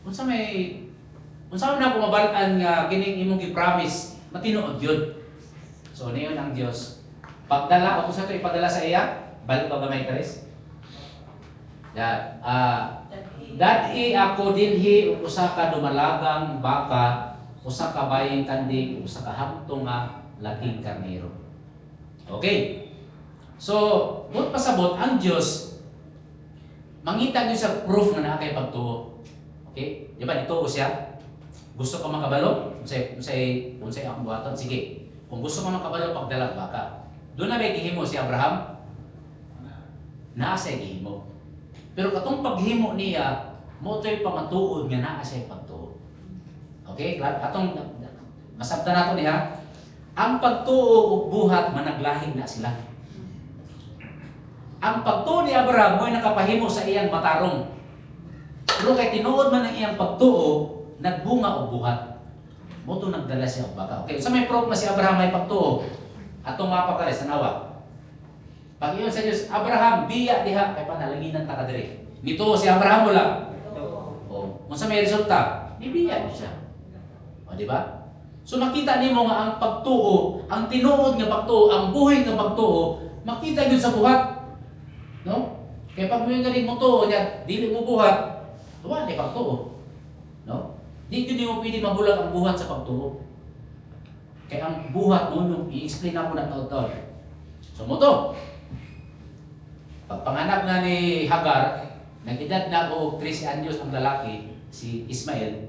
unsa man ako mabalaan nga kining imong gi-promise, matinuod yun. So niyon ang Dios. Pagdala o sa ito ipadala sa iya, balik ba gamay Chris? Yan. Dati ako dinhi usa ka dumalagang baka, usa ka baying kanding, usa ka hamtong nga laging karnero. Okay. So, but pasabot ang Dios mangita gyud sa proof nga naa kay pagtuo. Okay? Di ba dito siya? Gusto ka makabalo? Unsay akong buhaton? Sige. Kung gusto ka makabalo pagdalag baka. Doon na may gihimo si Abraham. Naa siya gihimo. Pero katong paghimo niya, mo to'y pamatuod nga naa siya pagtuo. Okay? Atong masabtan nato niya. Ang pagtuo ug buhat managlahi na sila. Ang pagtuo ni Abraham mo'y nakapahimo sa iyang matarong. Pero kay tinuod man ang iyang pagtuo, nagbunga og buhat. Mo to nagdala siya og baka. Okay, so may proof na si Abraham may pagtuo. Atong mapakali sa nawa. Pag iyon sa Dios, Abraham biya diha kay panalaginan ta kadiri. Nito si Abraham wala. Oh, unsa may resulta? Nibiya siya. O di ba? So makita nimo nga ang pagtuo, ang tinuod nga pagtuo, ang buhay nga pagtuo, makita gyud sa buhat. No? Kay pag mo galing mo tuo niya, dili mo buhat, wala ni pagtuo. No? Di gyud mo pwede mabulag ang buhat sa pagtuo. Kay ang buhat mo nung i-explain na mo na taon-taon. So mo to. Pagpanganak na ni Hagar, nag-edad na og 13 anyos ang lalaki, si Ismael.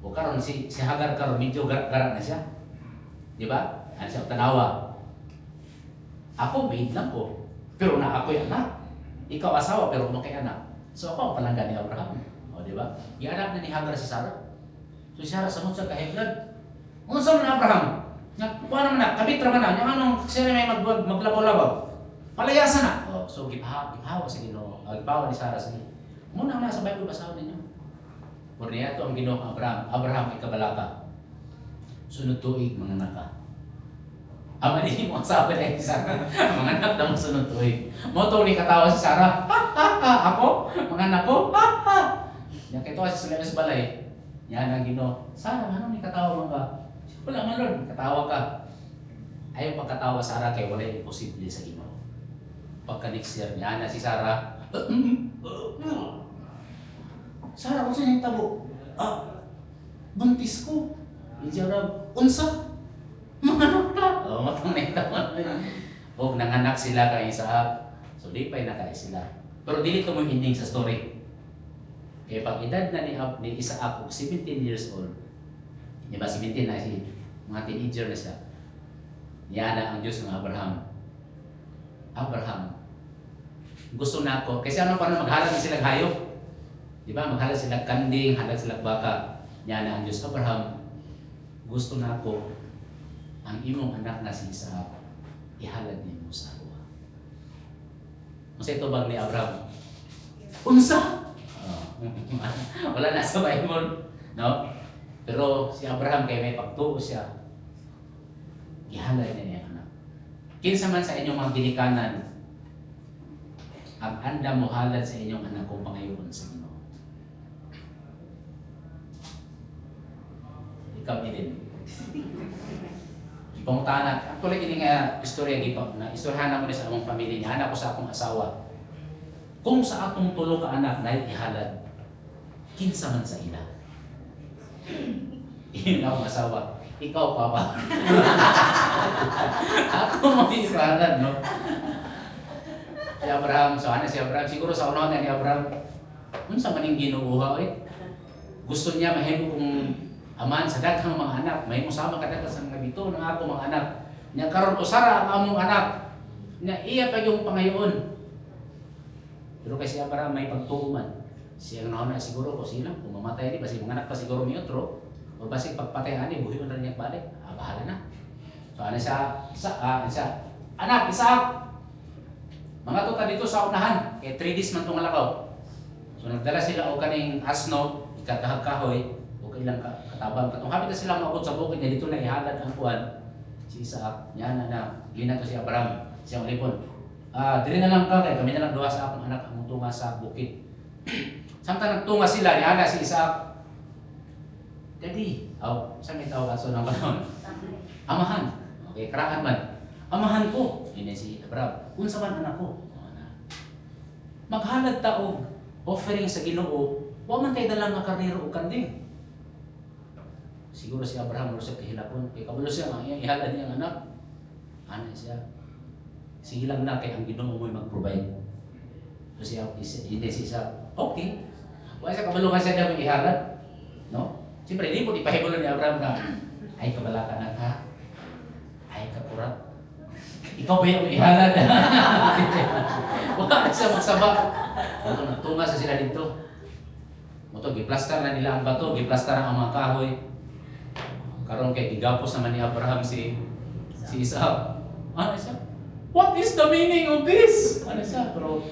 O karon si Hagar karon medyo gara na siya. Di ba? Ano siya tanawa. Ako maid lang ko. Pero na ako'y anak. Ikaw asawa pero mo kay anak. So ako ang palangga ni Abraham. O di ba? Gianak na ni Hagar si Sarah. So si Sarah samot sa kahiblan. Unsa man Abraham? Nya paano man na kabit ra man na. Nya anong siya may maglabaw-labaw. Palayasan na. Oh, so gipahawa sa Ginoo. Gipahawa ni Sarah sa Ginoo. Muna na sa Bible basahon ninyo. Por niya to ang Ginoo kang Abraham ikabalaka. Sunod tuig mga anak ka. Ama din mo sabi na Sarah. Mga anak daw sunod tuig. Mo to ni katawa si Sarah. Ako, mga anak ko. Nya kay to si Silas balay. Yan ang Ginoo. Sarah, ano ni katawa man ka? Wala man ron, katawa ka. Ayaw pagkatawa Sarah kay wala imposible sa Ginoo. Pagka next year niya na si Sarah. Sarah, unsa nang tabo? Buntis ko. Hindi Arab, unsa? Manganak ka. Matang nagtama. O nanganak sila kay Isaac. So di pa nakay sila. Pero dili to mo ending sa story. Kaya pag edad na ni Isaac 17 years old. Di ba 17 na si mga teenager na siya. Niya na ang Diyos ng Abraham. Abraham. Gusto na ako. Kasi ano pa na maghalad na silang hayop. Di ba? Maghalad silang kanding, halad silang baka. Niya na ang Diyos. Abraham, gusto na ako ang imong anak na si Isaac, ihalad niyo mo sa luwa. Kasi ito bang ni Abraham? Unsa? Wala na sa Bible. No? Pero si Abraham kay may pagtuo siya, ihalad niya niya anak. Kinsa man sa inyong mga ginikanan, ang anda mo halad sa inyong anak kung pangayon sa Ginoo. Ikaw din. Pangutanan. Actually, kini nga istorya gipa na istoryahan mo ni sa among pamilya niya, anak ko sa akong asawa. Kung sa atong tulo ka anak na ihalad, kinsa man sa ila. Iyon akong asawa. Ikaw pa ba? Ako mo ihalad, no? Si Abraham, so ano si Abraham? Siguro sa unahon ni Abraham, unsa man ning ginuuha eh? Gusto niya mahimo kung aman sa daghang mga anak, may musama kadaghan sa mga bito ng ako mga anak. Nya karon usara ang among anak. Nya iya pa yung pangayoon. Pero kasi Abraham may pagtuuman. Siya na siguro ko sila kung mamatay ni basi mga anak pa siguro mi otro o basi pagpatay ani buhi man niya balik. Bahala na. So ano siya anak Isaac. Mga tuta dito sa unahan kay 3 days man tong lakaw. So nagdala sila og kaning asno, ikatahag kahoy. Ilang katabang katong hapit na sila maabot sa bukid niya dito na ihalad ang kuan si Isaac niya na gina to si Abraham siyang lipon diri na lang ka kay kami na lang duha sa akong anak ang tunga sa bukid samtang nagtunga sila niya si Isaac daddy sa may tawag aso ng panahon amahan okay karaan man amahan ko yun si Abraham unsa man anak ko maghalad ta og offering sa Ginoo, wa man tay dalang nga karnero o kanding. Siguro si Abraham sa kahilapon, kay kabulo siya ang iyang ihalad niyang anak. Ano siya? Sige lang na kay ang Ginoo mo'y mag-provide. So siya, hindi siya, okay. Wala siya kabalo ka siya na may ihalad. No? Siyempre, hindi po ipahibulo ni Abraham na, ay kabala ka na ka. Ay kapurat. Ikaw ba yung ihalad? Wala siya magsaba. Tunga sa sila dito. Moto, giplastar na nila ang bato, giplastar ang mga kahoy. Karon kay gigapos naman ni Abraham si Isaac. Ano siya? What is the meaning of this? Ano siya? Pero,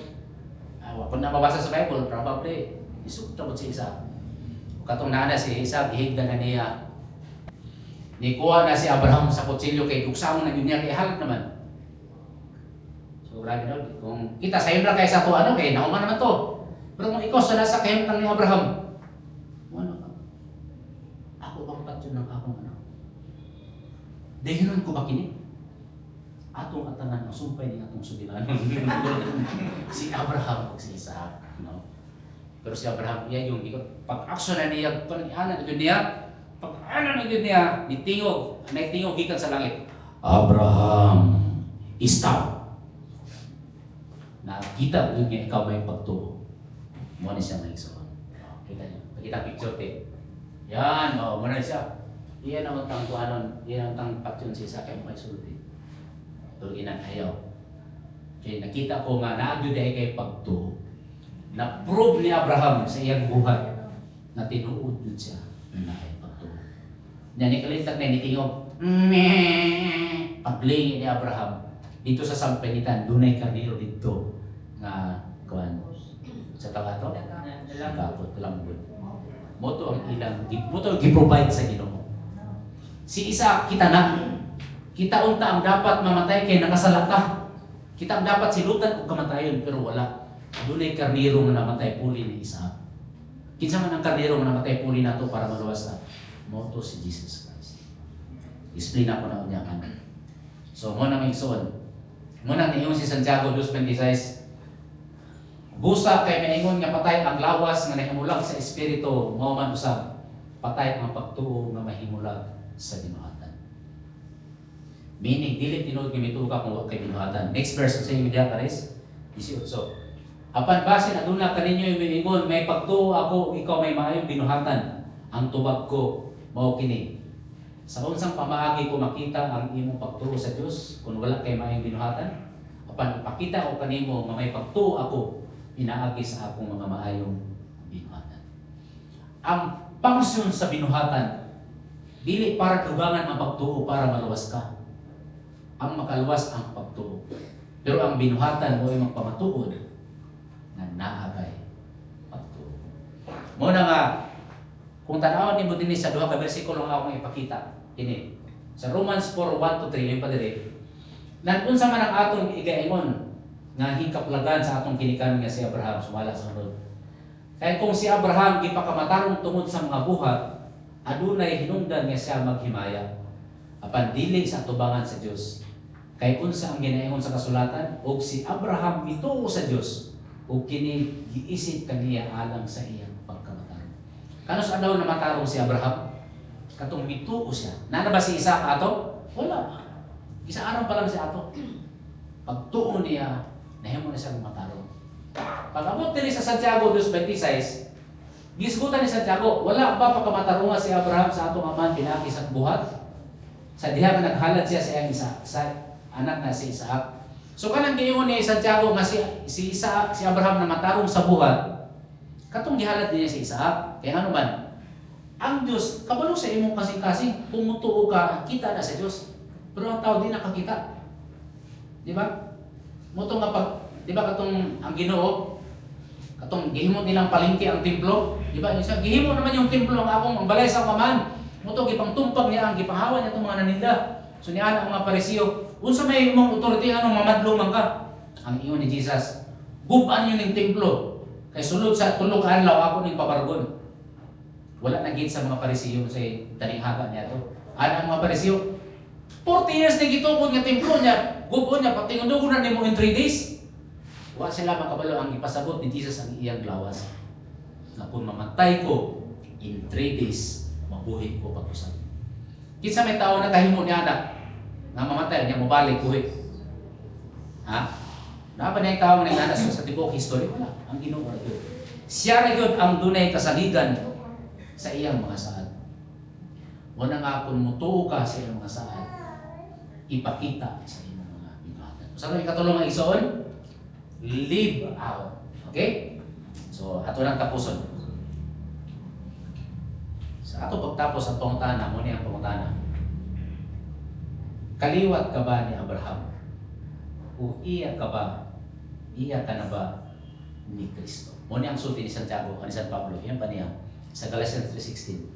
kung nababasa sa Bible, probably, isugtabot si Isaac. Katong nana si Isaac, ihigda na niya. Nikuha na si Abraham sa kutsilyo kay duksamo na yun niya kay halap naman. So, grabe na. Kung kita sa na kay sa to, ano, kay nauman naman to. Pero kung ikaw sa nasa kahimtang ni Abraham, ano ka? Ako bang patyon ng akong anak? Dahilan ko ba kini? Atong atangan ang sumpay ni atong sugilanon. Si Abraham o si Isaac. No? Pero si Abraham, yan yung pag-action na niya, pag-anan na niya, pag-anan na niya, nagtingog gikan sa langit. Abraham, stop! Nakita ko niya ikaw may pagtuo. Muna siya maigsoon. Kita niyo. Pakita picture tape. Yan, muna siya. Iyan ang utang tuhanon, iyan ang utang patyon si Isaac, may sulti. Tuginan ayaw. Kaya nakita ko nga naagyo dahil kay pagtuo. Na-prove ni Abraham sa iyang buhay na tinuod yun siya na ay pagtuo. Yan ni kalintag na nitingog. Paglingi ni Abraham dito sa sampanitan, dunay karnero dito nga kuan sa tawato. Kapot lambot. Moto ang ilang, moto ang giprovide sa Ginoo. Si Isaac kita na. Kita unta ang dapat mamatay kay nakasala ka. Kita ang dapat silutan o kamatayon pero wala. Dunay karnero nga namatay puli ni Isaac. Kinsa man ang karnero nga namatay puli nato para maluwas na. Moto si Jesus Christ. Explain ako na unya kan. So mo nang igsoon. Mo nang niingon si Santiago 2:26. Busa kay maingon nga patay ang lawas nga nahimulag sa espiritu mao man usab. Patay ang pagtuo nga mahimulag sa binuhatan. Meaning, dili tinuod gimituga kung wag kay binuhatan. Next verse sa inyo diha kares 18. Apan basin aduna kaninyo ingon may pagtuo ako ikaw may maayong binuhatan. Ang tubag ko mao kini. Sa unsang pamaagi ko makita ang imong pagtuo sa Dios kung wala kay maayong binuhatan. Apan ipakita ko kanimo nga may pagtuo ako inaagi sa akong mga maayong binuhatan. Ang pangsyon sa binuhatan dili para dugangan ang pagtuo para maluwas ka. Ang makaluwas ang pagtuo. Pero ang binuhatan mo ay magpamatuod na naagay pagtuo. Muna nga, kung tanawin ni mo din sa duha ka bersikulo nga akong ipakita, ini sa Romans 4:1-3 yung padiri, nanunsa man ang atong igaingon nga hikaplagan sa atong kinikanon nga si Abraham sumala sa sunod. Kaya kung si Abraham gipakamatarong tungod sa mga buhat, adunay hinungdan nga siya maghimaya apan dili sa tubangan sa Dios. Kay unsa ang ginaingon sa kasulatan, og si Abraham mituo sa Dios ug kini giisip kaniya alang sa iyang pagkamatarong. Kanos adlaw na matarong si Abraham? Katong mituo siya. Nana ba si Isaac ato? Wala. Isa araw pa lang si ato. Pagtuo niya, nahimo na siyang matarong. Pag-abot diri sa Santiago 2:26, gisgutan ni Santiago, wala ba pagkamatarungan si Abraham sa atong aman pinaki sa buhat? Sa diha nga naghalad siya sa iyang sa anak na si Isaac. So kanang giingon ni Santiago nga si Isaac, si Abraham na matarong sa buhat, katong gihalad niya si Isaac. Kaya ano man, ang Dios kabalo sa imong kasing-kasing, kung mutuo ka, kita na sa Dios. Pero ang tao di nakakita. Di ba? Muto nga pag, di ba katong ang Ginoo, katong gihimo nilang palengke ang templo, di ba? Isa gihimo naman yung templo ang akong ang balay sa paman. Muto gipang tumpag niya ang gipanghawan niya itong mga naninda. So niya ang mga Parisiyo, unsa may imong authority anong mamadlong man ka? Ang ingon ni Jesus, guban niyo ning templo. Kay sulod sa tulog adlaw ako ning pabargon. Wala na gid sa mga Parisiyo sa talinghaga niya to. Ana ang mga Parisiyo, 40 years na gitukod nga templo niya, gubon niya patingon na nimo in 3 days. Wa sila makabalo ang ipasabot ni Jesus ang iyang lawas. Na kung mamatay ko in 3 days, mabuhi ko pag-usap. Kinsa may tao na kahimo ni anak nga mamatay niya mobalik buhi. Ha? Napa na yung tao nga naglanas sa tibok history? Wala. Ang Ginoo ra gyud. Siya ra gyud ang dunay kasaligan sa iyang mga saad. Muna nga kung mutuo ka sa iyang mga saad, ipakita sa iyong mga bigatan. Sa ito ikatulong nga igsoon, live out. Okay? So, ato nang tapuson. Sa ato pagtapos ang pangutana, muna ang pangutana. Kaliwat ka ba ni Abraham? O iya ka ba? Iya ka na ba ni Kristo? Muna ang sulti ni Santiago, ni San Pablo. Yan pa niya. Sa Galatians 3:16.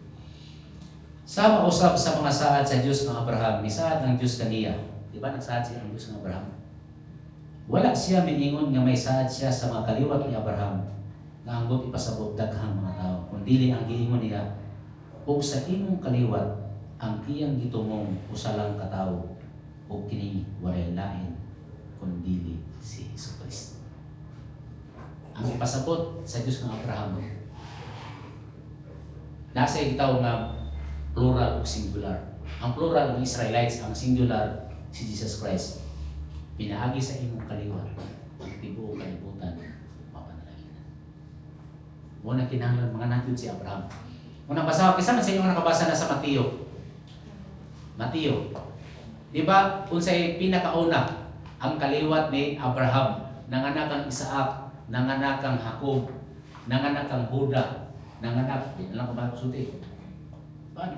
Sa mausap sa mga saad sa Diyos ng Abraham, ni saad ng Diyos kaniya. Di ba nagsaad siya ng Diyos ng Abraham? Wala siya miningon nga may saad siya sa mga kaliwat ni Abraham nga anggot ipasabot daghang mga tao. Kundi ang giingon niya, ug sa imong kaliwat ang kiyang gitumong usa lang ka tawo ug kini walay lain kundi si Jesucristo. Ang ipasabot sa Diyos ng Abraham nasa itaw nga plural o singular. Ang plural ng Israelites, ang singular si Jesus Christ. Pinaagi sa imong kaliwat ang tibuok kalibutan mapanalangin. Muna kinahanglan mga natin si Abraham. Unang basa, kisa man sa inyo nakabasa na sa Mateo. Mateo. Di ba, kung sa'y pinakauna, ang kaliwat ni Abraham, nanganak ang Isaac, nanganak ang Jacob, nanganak ang Huda, nanganak, di na lang kung suti. Paano?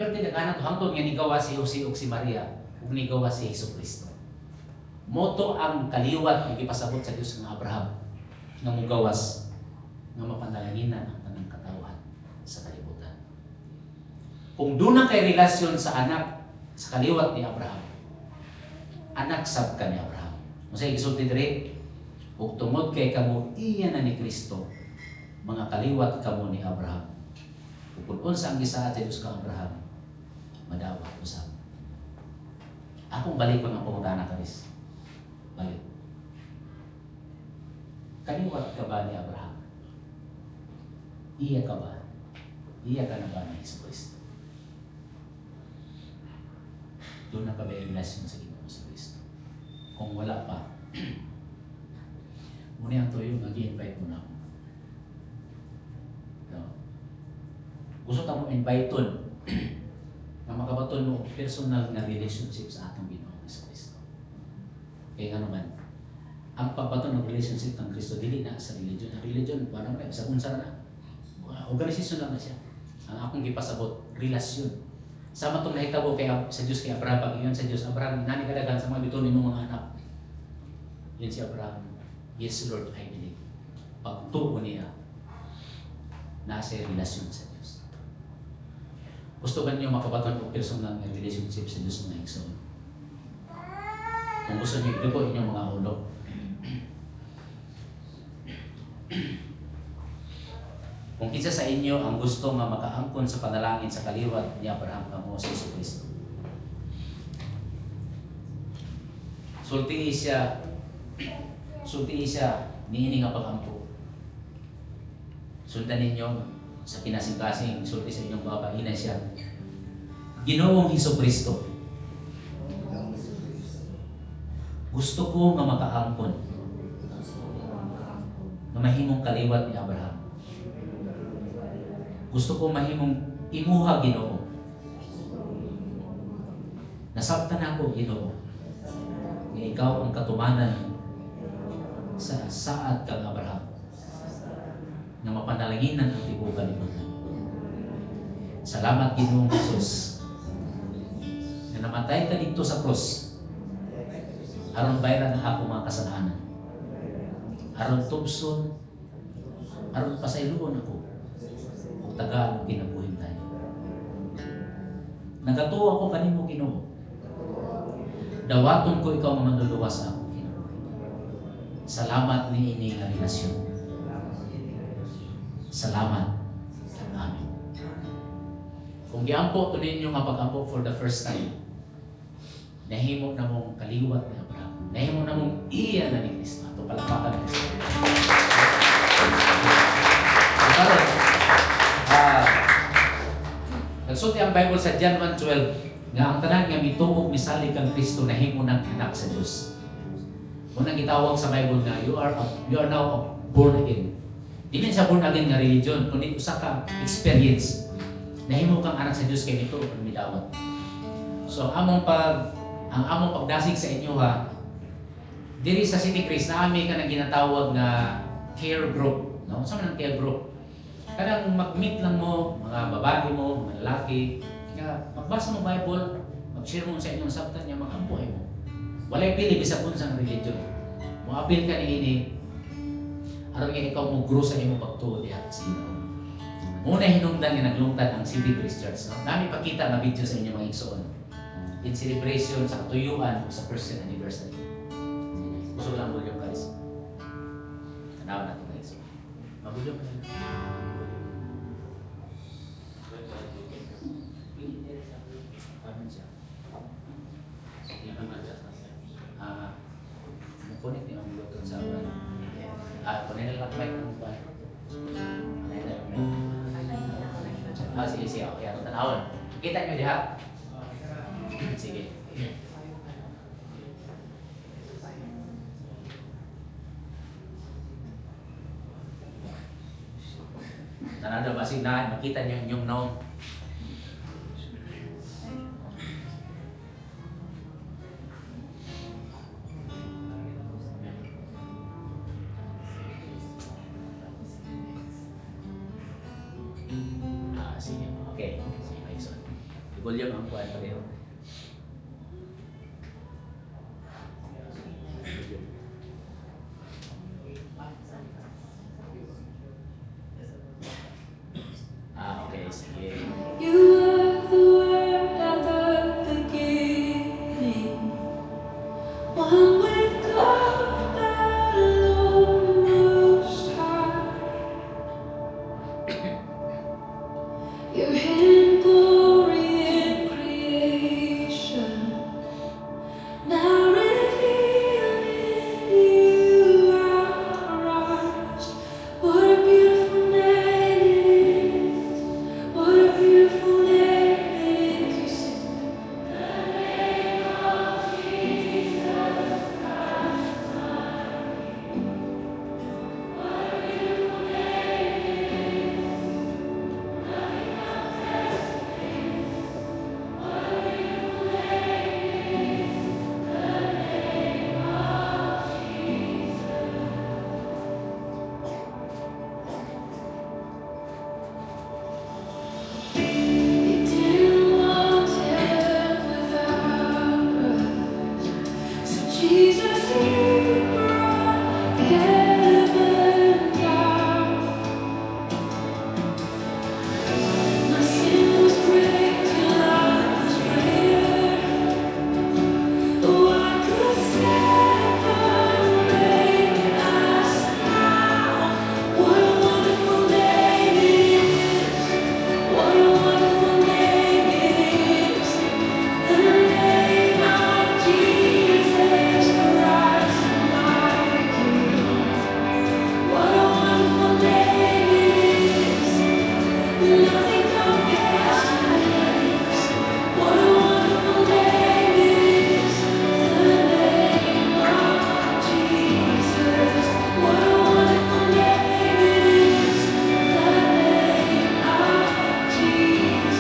Pero tinaganan ito, hangtod nga nigawa si Jose o si Maria, ug nigawa si Jesucristo. Moto ang kaliwat ng ipasabot sa Diyos ng Abraham, nga mugawas, nga mapanalanginan ang tanang katawan sa kalibutan. Kung doon na kay relasyon sa anak, sa kaliwat ni Abraham, anak sab ka ni Abraham. Masay gisulti diri, ug tungod kay kamo iya na ni Kristo, mga kaliwat kamo ni Abraham. Ug kung unsa ang gisaad sa Dios kang Abraham, madawat usab. Akong balik ko ng pangutana kanis. Balik. Kaliwat ka ba ni Abraham? Iya ka ba? Iya ka na ba ni Jesucristo? Doon na ka ba yung relasyon sa Ginoo sa Kristo? Kung wala pa, muna ang tuyo, mag-i-invite mo na ako. No? Gusto ta mo invite ton na makabaton mo personal na relationship sa atong Ginoo sa Kristo. Kaya nga naman, ang pagbaton ng relationship ng Kristo, dili na sa religion. Ang religion, parang sa unsa na. Organisasyon lang na siya. Ang akong gipasabot, relasyon. Sama itong nahitabo sa Diyos kay Abraham. Pag yun sa Diyos, Abraham, nanikadagan sa mga bitunin ng mga anak. Yun si Abraham. Yes, Lord, I believe. Pagtuo niya, nasa relasyon sa Diyos. Gusto ba niyo makabaton o personal ng relationship sa Diyos mga igsoon? Kung gusto niyo, ito po inyong mga ulo. Kung kinsa sa inyo ang gusto nga makaangkon sa panalangin sa kaliwat ni Abraham kamo sa Jesucristo. Sulti siya niini nga pag-ampo. Sundan ninyo sa kinasing-kasing sulti sa inyong mga pangina siya. Ginoong Jesucristo. Gusto ko nga makaangkon na mahimong kaliwat ni Abraham. Gusto ko mahimong imuha, Ginoo. Nasabtan ako, Ginoo. Nga ikaw ang katumanan sa saad kang Abraham. Na mapanalanginan ang tibuok kalibutan. Salamat, Ginoong Jesus. Na namatay ka dito sa cross. Aron bayaran na ako mga kasalanan. Aron tubson. Aron pasayloon ako. Tagaan ang kinabuhin tayo. Nagatuwa ko kanimo, Ginoo. Dawaton ko ikaw manluluwas sa akong kinabuhi. Salamat ni ini nga relasyon. Salamat. Amen. Kung giampo to ninyo nga pag-ampo for the first time, Nahimo na mong kaliwat ni Abraham. Nahimo na mong iya na ni Kristo. Ito palakpakan ni Kristo. Karon, nagsulti ang Bible sa John 1:12 nga ang tanan nga mituog misalig kang Kristo nahimo ng anak sa Dios. Unang gitawag sa Bible nga you are now born again. Dili sa born again nga religion, kundi usa ka experience. Nahimo kang anak sa Dios kay mituog ang midawat. So ang among pagdasig sa inyo ha, diri sa City Grace naami ka nang ginatawag nga care group, no? Sa man ang care group. Kanang mag-meet lang mo, mga babae mo, mga lalaki, kaya magbasa mo Bible, mag-share mo sa inyong sabtan niya, mag-ampuhay mo. Walay pili bisag unsang religion. Mo-appeal ka niini, aron nga ikaw mo grow sa imong pagtuo diha sa Ginoo. Muna hinungdan nga naglungtad ang City Grace Church, no? Nami pakita nga video sa inyo mga igsoon. In celebration sa katuyuan o sa first anniversary. Gusto lang volume guys. Tanaw natin guys. Mabulo ka na. Kunin niyo ang button sa ulan. Kunin na lang mic ng ulan. Kunin na lang mic. Sige. Yan, tanawon. Kita niyo diha? Sige. Tanado basig na makita niyo yung naong. Sige. Okay. Sige, Mason. I-volume ang kuwan pareho. Okay, sige. You are the Word at the beginning, one with God, the Lord Most High. Your hidden glory in creation, now revealed in you are Christ. What a beautiful name it is. What a beautiful name it is. The name of Jesus Christ. What a beautiful name it is. Nothing compares to it. What a beautiful name it is. The name of Jesus. You didn't want heaven without us, so Jesus, you brought heaven down. My sin was great till I was greater. What could separate us now? What a wonderful name it is. What a wonderful name it is. The name of Jesus Christ, my King. What a wonderful name it is. Nothing compares to this. What a wonderful name it is. The name of Jesus. What a wonderful name it is. The name of Jesus.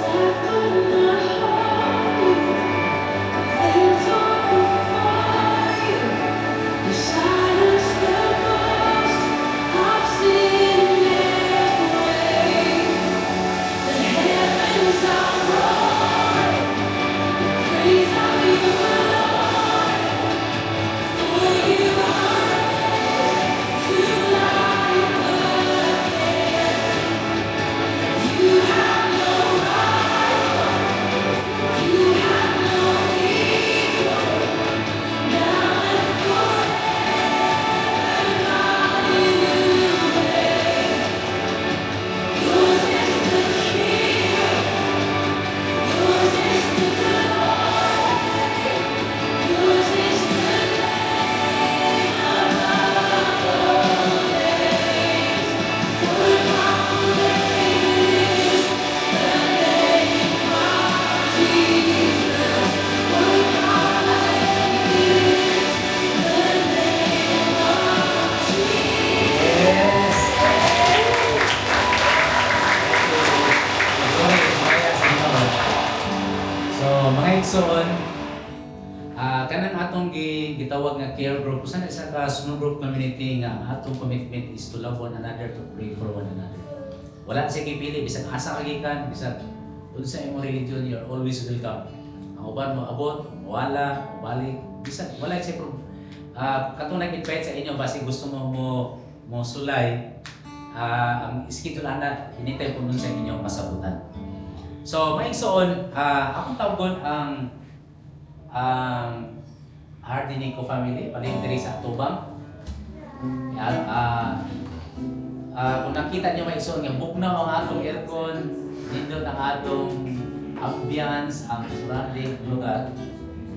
Death could not hold you. kanang atong gitawag nga care group usa na isa ka small group community nga ang atong commitment is to love one another, to pray for one another. Wala siya gipili bisag asa ka gikan, bisag unsa imong religion, you're always welcome. Ang uban mo abot, wala, balik, bisag wala siya katong nag-invite sa inyo basi gusto mo sulay, ang schedule ana hinintay ko nun sa inyong masabutan. So maigsoon, akong tawgon ang Hardinico family, paling diri sa Tubang. Yan, kung nakita niyo maigsoon nga bugnaw ang atong aircon, nindot ang atong ambience, ang surrounding lugar,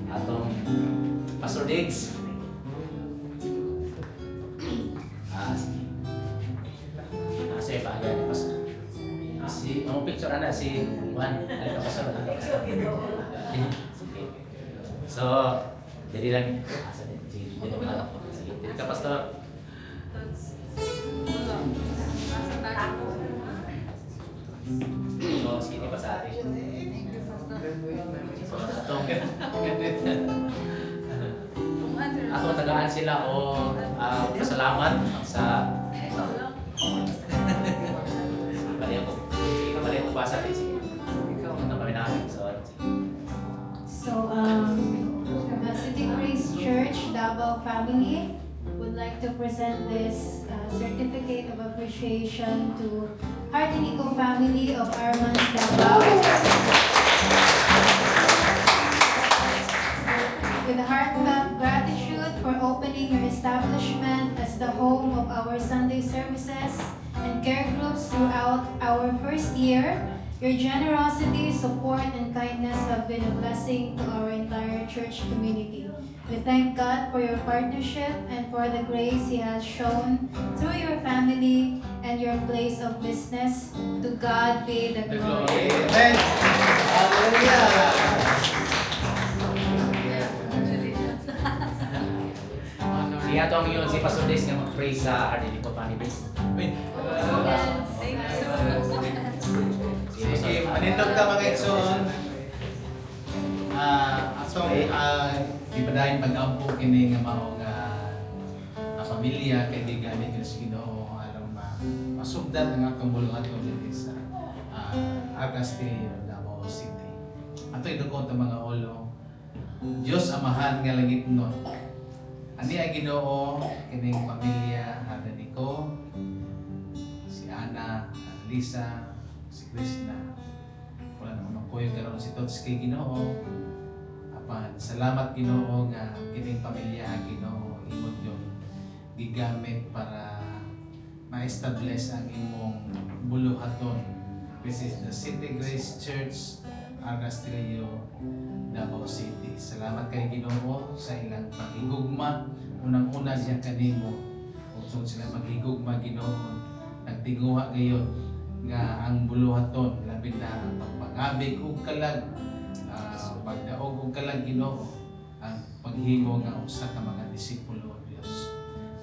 atong Pastor Diggs. Sige pa agad Pastor. Si picture ana si Juan, ano ka Pastor? Sige. So, dili lang. Sige, dili ka Pastor. So, sige pa sa atin. Ako tagaan sila o pasalamat sa bali ako basa din sige. Ito kami namin. So, the City Grace Church Davao family would like to present this certificate of appreciation to Hardinico family of Armans Davao. With heartfelt gratitude for opening your establishment as the home of our Sunday services and care groups throughout our first year, your generosity, support, and kindness have been a blessing to our entire church community. We thank God for your partnership and for the grace He has shown through your family and your place of business. To God be the glory. Amen. Hallelujah. Siya to ang yun si Pastor Des nga mag-pray sa Hardinico family. Sige, manindog ka mga igsoon. Atong ibadahin pag-ampo kini nga mao nga pamilya kay digani kini sa Ginoo aron masugdan ang atong bulungaton dito sa Agasti, Davao City. Ato idukot ang mga ulo. Diyos amahan nga langit nun. Ani ang Ginoo kining pamilya Hardinico, si Ana, Lisa, si Krishna. Wala naman magpuyo karon si Tots kay Ginoo. Apan salamat Ginoo nga kining pamilya Ginoo imong yung gigamit para ma-establish ang imong buluhaton. This is the City Grace Church, Agastrillo, Davao City. Salamat kay Ginoo sa ilang paghigugma. Unang-una siya kanimo. Kung sila maghigugma Ginoo, nagtinguha gayon nga ang buluhaton labi na ang pagpangabig ug kalag, pagdaog ug kalag Ginoo, ang paghimo nga usa ka mga disipulo o Dios.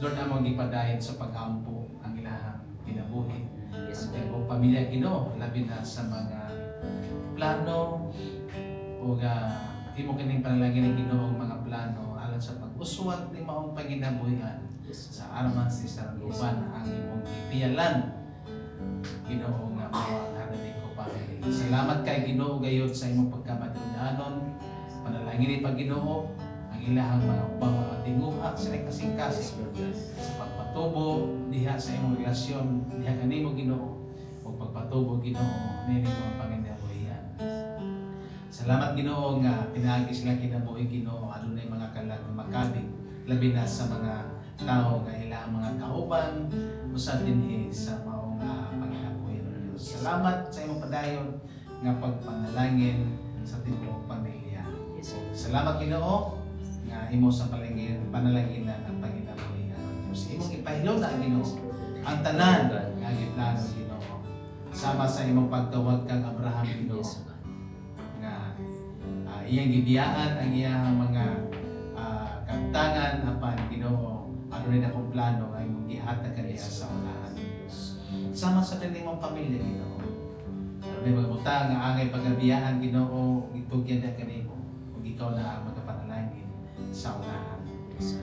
Lord, among gipadayon sa pag-ampo ang ilahang kinabuhi. Yes, Ang tibok pamilya Ginoo labi na sa mga plano o imo kining panalangin ng Ginoo ang mga plano alang sa pag-uswag ni maong panginabuhian sa Armans ni Saranguban ang imong ipiyalan Ginoo nga mao ang Hardinico family. Salamat kay Ginoo gayud sa imong pagkamatudanon. Panalangin ni pag Ginoo ang ilahang mga ubang mga tinguha sila kasing-kasing sa pagpatubo diha sa imong relasyon diha kanimo Ginoo o pagpatubo Ginoo nini mga panginabuhian. Salamat Ginoo nga pinaagi sila kinabuhi Ginoo adunay mga kalag nga makabig labi na sa mga tao nga ilang mga kauban usad dinhi sa maong panginabuhi ng Dios. Salamat sa imong padayon nga pagpanalangin sa tibuok pamilya. Salamat Ginoo nga imo sa panalanginan ang panginabuhi ng Dios. Imong ipahilom na Ginoo ang tanan nga giplano Ginoo. Sama sa imong pagtawag kang Abraham Ginoo nga iyang gibiyaan ang iyang mga kaptangan apan Ginoo ano rin akong plano nga imong gihatag kaniya sa unahan ng Dios. Sama sa kanimong pamilya Ginoo. Ano rin magbuta nga angay pagabiyaan Ginoo itugyan na kanimo ug ikaw na ang magapanalangin sa unahan.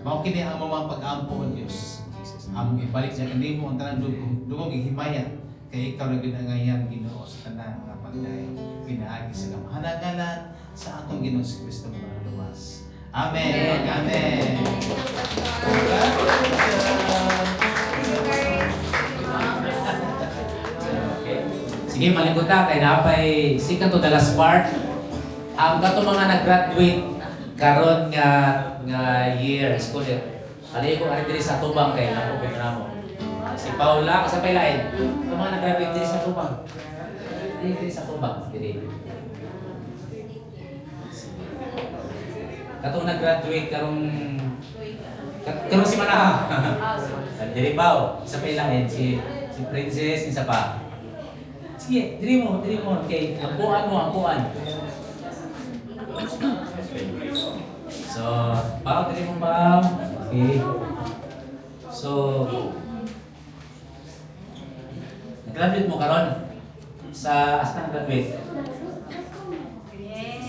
Mao kini ang mga pag-ampo o Dios. Among ibalik sa kanimo ang tanang dugong himaya kay ikaw na ginangayan Ginoo sa tanang mga pagdayeg pinaagi sa kamahalan sa atong Ginoo si Kristo mga luwas. Amen. Amen. Sige, malikot ta kay napay second to the last part. Ang kato mga nag-graduate karon nga year school year. Ali ko ari diri sa Tubang kay nako mo. Si Paula kasabay lain. Ang mga nag-graduate diri sa Tubang. Diri sa Tubang diri. Katong nag-graduate karong si Manaha. Diri Pao, isa pa ilahin si Princess, isa pa. Sige, diri mo, kay ampuan. So, Pao, diri mo Pao. Okay. So, nag-graduate mo karon sa asa ka nag-graduate?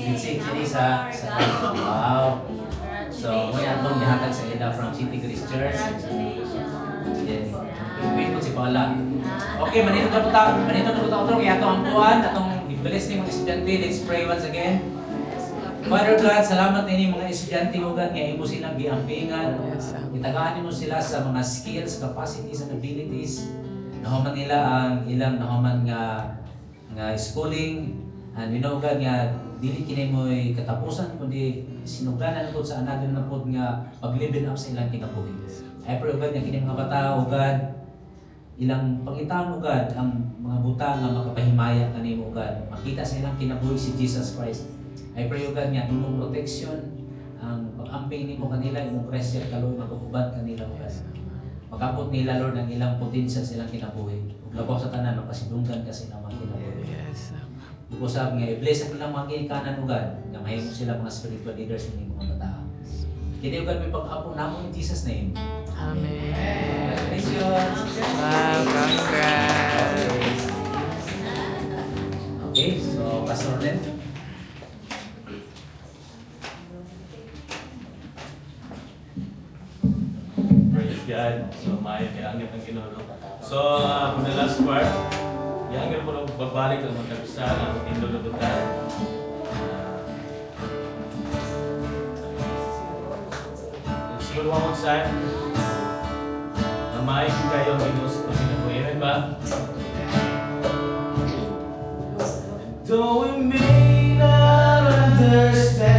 Sini sa wow. So, may atong gihatag sa ila from City Grace Church. Then, wait po si Paula. Okay, manito na po ta otro kaya atong ampuan, atong i-bless ni mga estudyante. Let's pray once again. Father God, salamat nini mga estudyante ugad nga imo silang giampingan. Itagaan mo sila sa mga skills, capacities, and abilities. Nahuman nila ang ilang nahuman nga schooling. And we know God nga dili kini mo'y katapusan kundi sinuganan po sa another na po nga pag-level up sa ilang kinabuhi. I pray God nga kini mga bata God ilang pangitaon God ang mga buta nga makapahimaya kanimo God. Makita sa ilang kinabuhi si Jesus Christ. I pray God nga imong protection ang pag-amping nimo kanila imong pressure kaloy magkuban kanila God. Makapot nila Lord ang ilang potensya sa ilang kinabuhi. Ug labaw sa tanan makasidunggan kasi sa mga kinabuhi. Usab nga i-bless ang ilang mga ginikanan ugad nga mahimo sila mga spiritual leaders ng mga bata. Kini ugad may pag-apo namo in Jesus name. Amen. Congratulations. Wow, congrats. Okay, so Pastor Len. Praise God. So, maayo kay angit ang Ginoo. So, for the last part, yang angit mo babalik ang magkabisa ang indulubutan. Siguro mo sa na maayo kayo ang Ginoo sa pagkinabuhi. Ba? Though we may not understand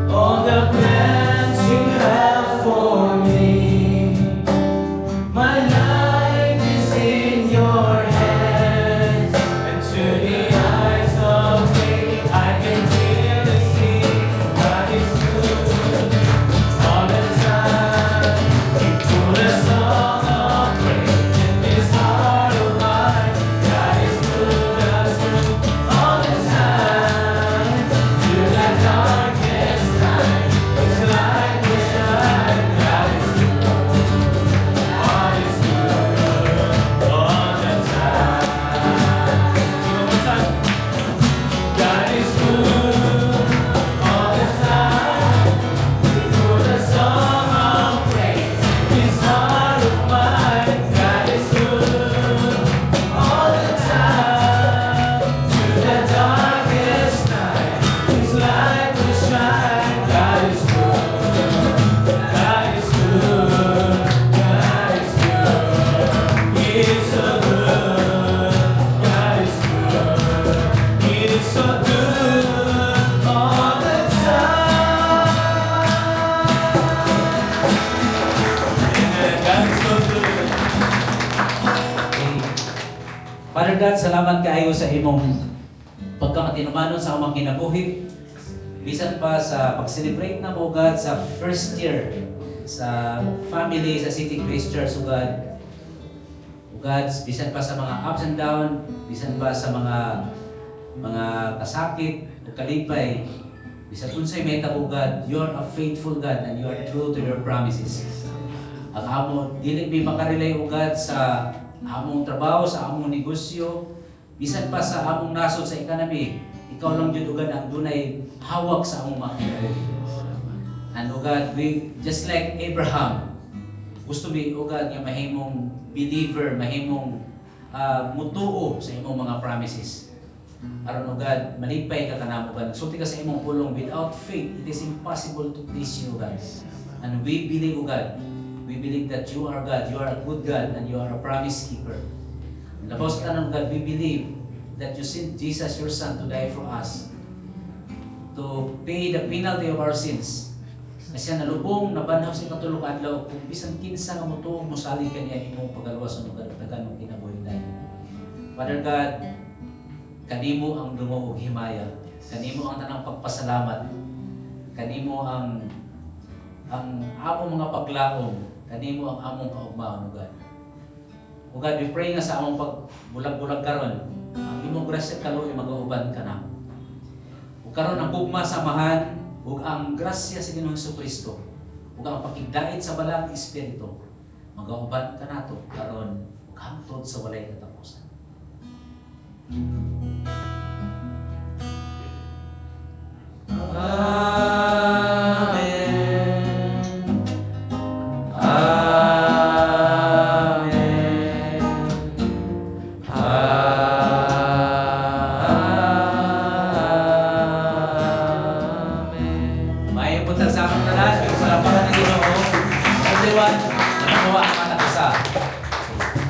all the plans you have for me, my life is in your hands, and to the eyes of faith I can clearly see God is good all the time. He put a song of praise in this heart of mine. God is good all the time. Through the darkest night, His light will shine. God is good all the time. One more time. God is good all the time. Put a song of praise in this heart of mine. God is good all the time. Through the darkest night, His light will shine. God is good. God is good. God is good. He is so good. God is good. He is so good all the time. Amen. God is so good. Okay. Father God, salamat kaayo sa imong pagkamatinumanon sa among kinabuhi. Bisan pa sa pag-celebrate na mo God sa first year sa family sa City Grace Church ugad. Ugad bisan pa sa mga ups and down, bisan pa sa mga kasakit o kalipay. Bisan unsay meta ugad, you are a faithful God and you are true to your promises. Ang amo dili mi makarelay ugad sa among trabaho, sa among negosyo, bisan pa sa among nasod sa economy. Ikaw lang jud ugad ang dunay hawak sa among mga kinabuhi. And O God, we just like Abraham, gusto mi O God nga mahimong believer, mahimong mutuo sa imong mga promises. Aron O God, malipay ka kanamo God. Nagsulti ka sa imong pulong, without faith, it is impossible to please you, God. And we believe, O God, we believe that you are God, you are a good God, and you are a promise keeper. Labaw sa tanong God, we believe that you sent Jesus, your Son, to die for us, to pay the penalty of our sins. Na siya nalubong, nabanhaw sa ikatulong adlaw, kung bisan kinsa nga mutuong musalig kaniya imong pagalawas ng kadagdagan ng kinabuhi tayo. Father God, kanimo ang dungo ug himaya, kanimo ang tanang pagpasalamat, kanimo ang among mga paglaom, kanimo ang among kaugmaon, O God. O God, we pray nga sa among pagbulag-bulag karon, ang imong grasya kaluoy magauban ka na. O karon ang gugma samahan ug ang grasya sa Ginoong Jesucristo ug ang pakigdait sa balang espiritu magauban ka nato karon ug hangtod sa walay katapos.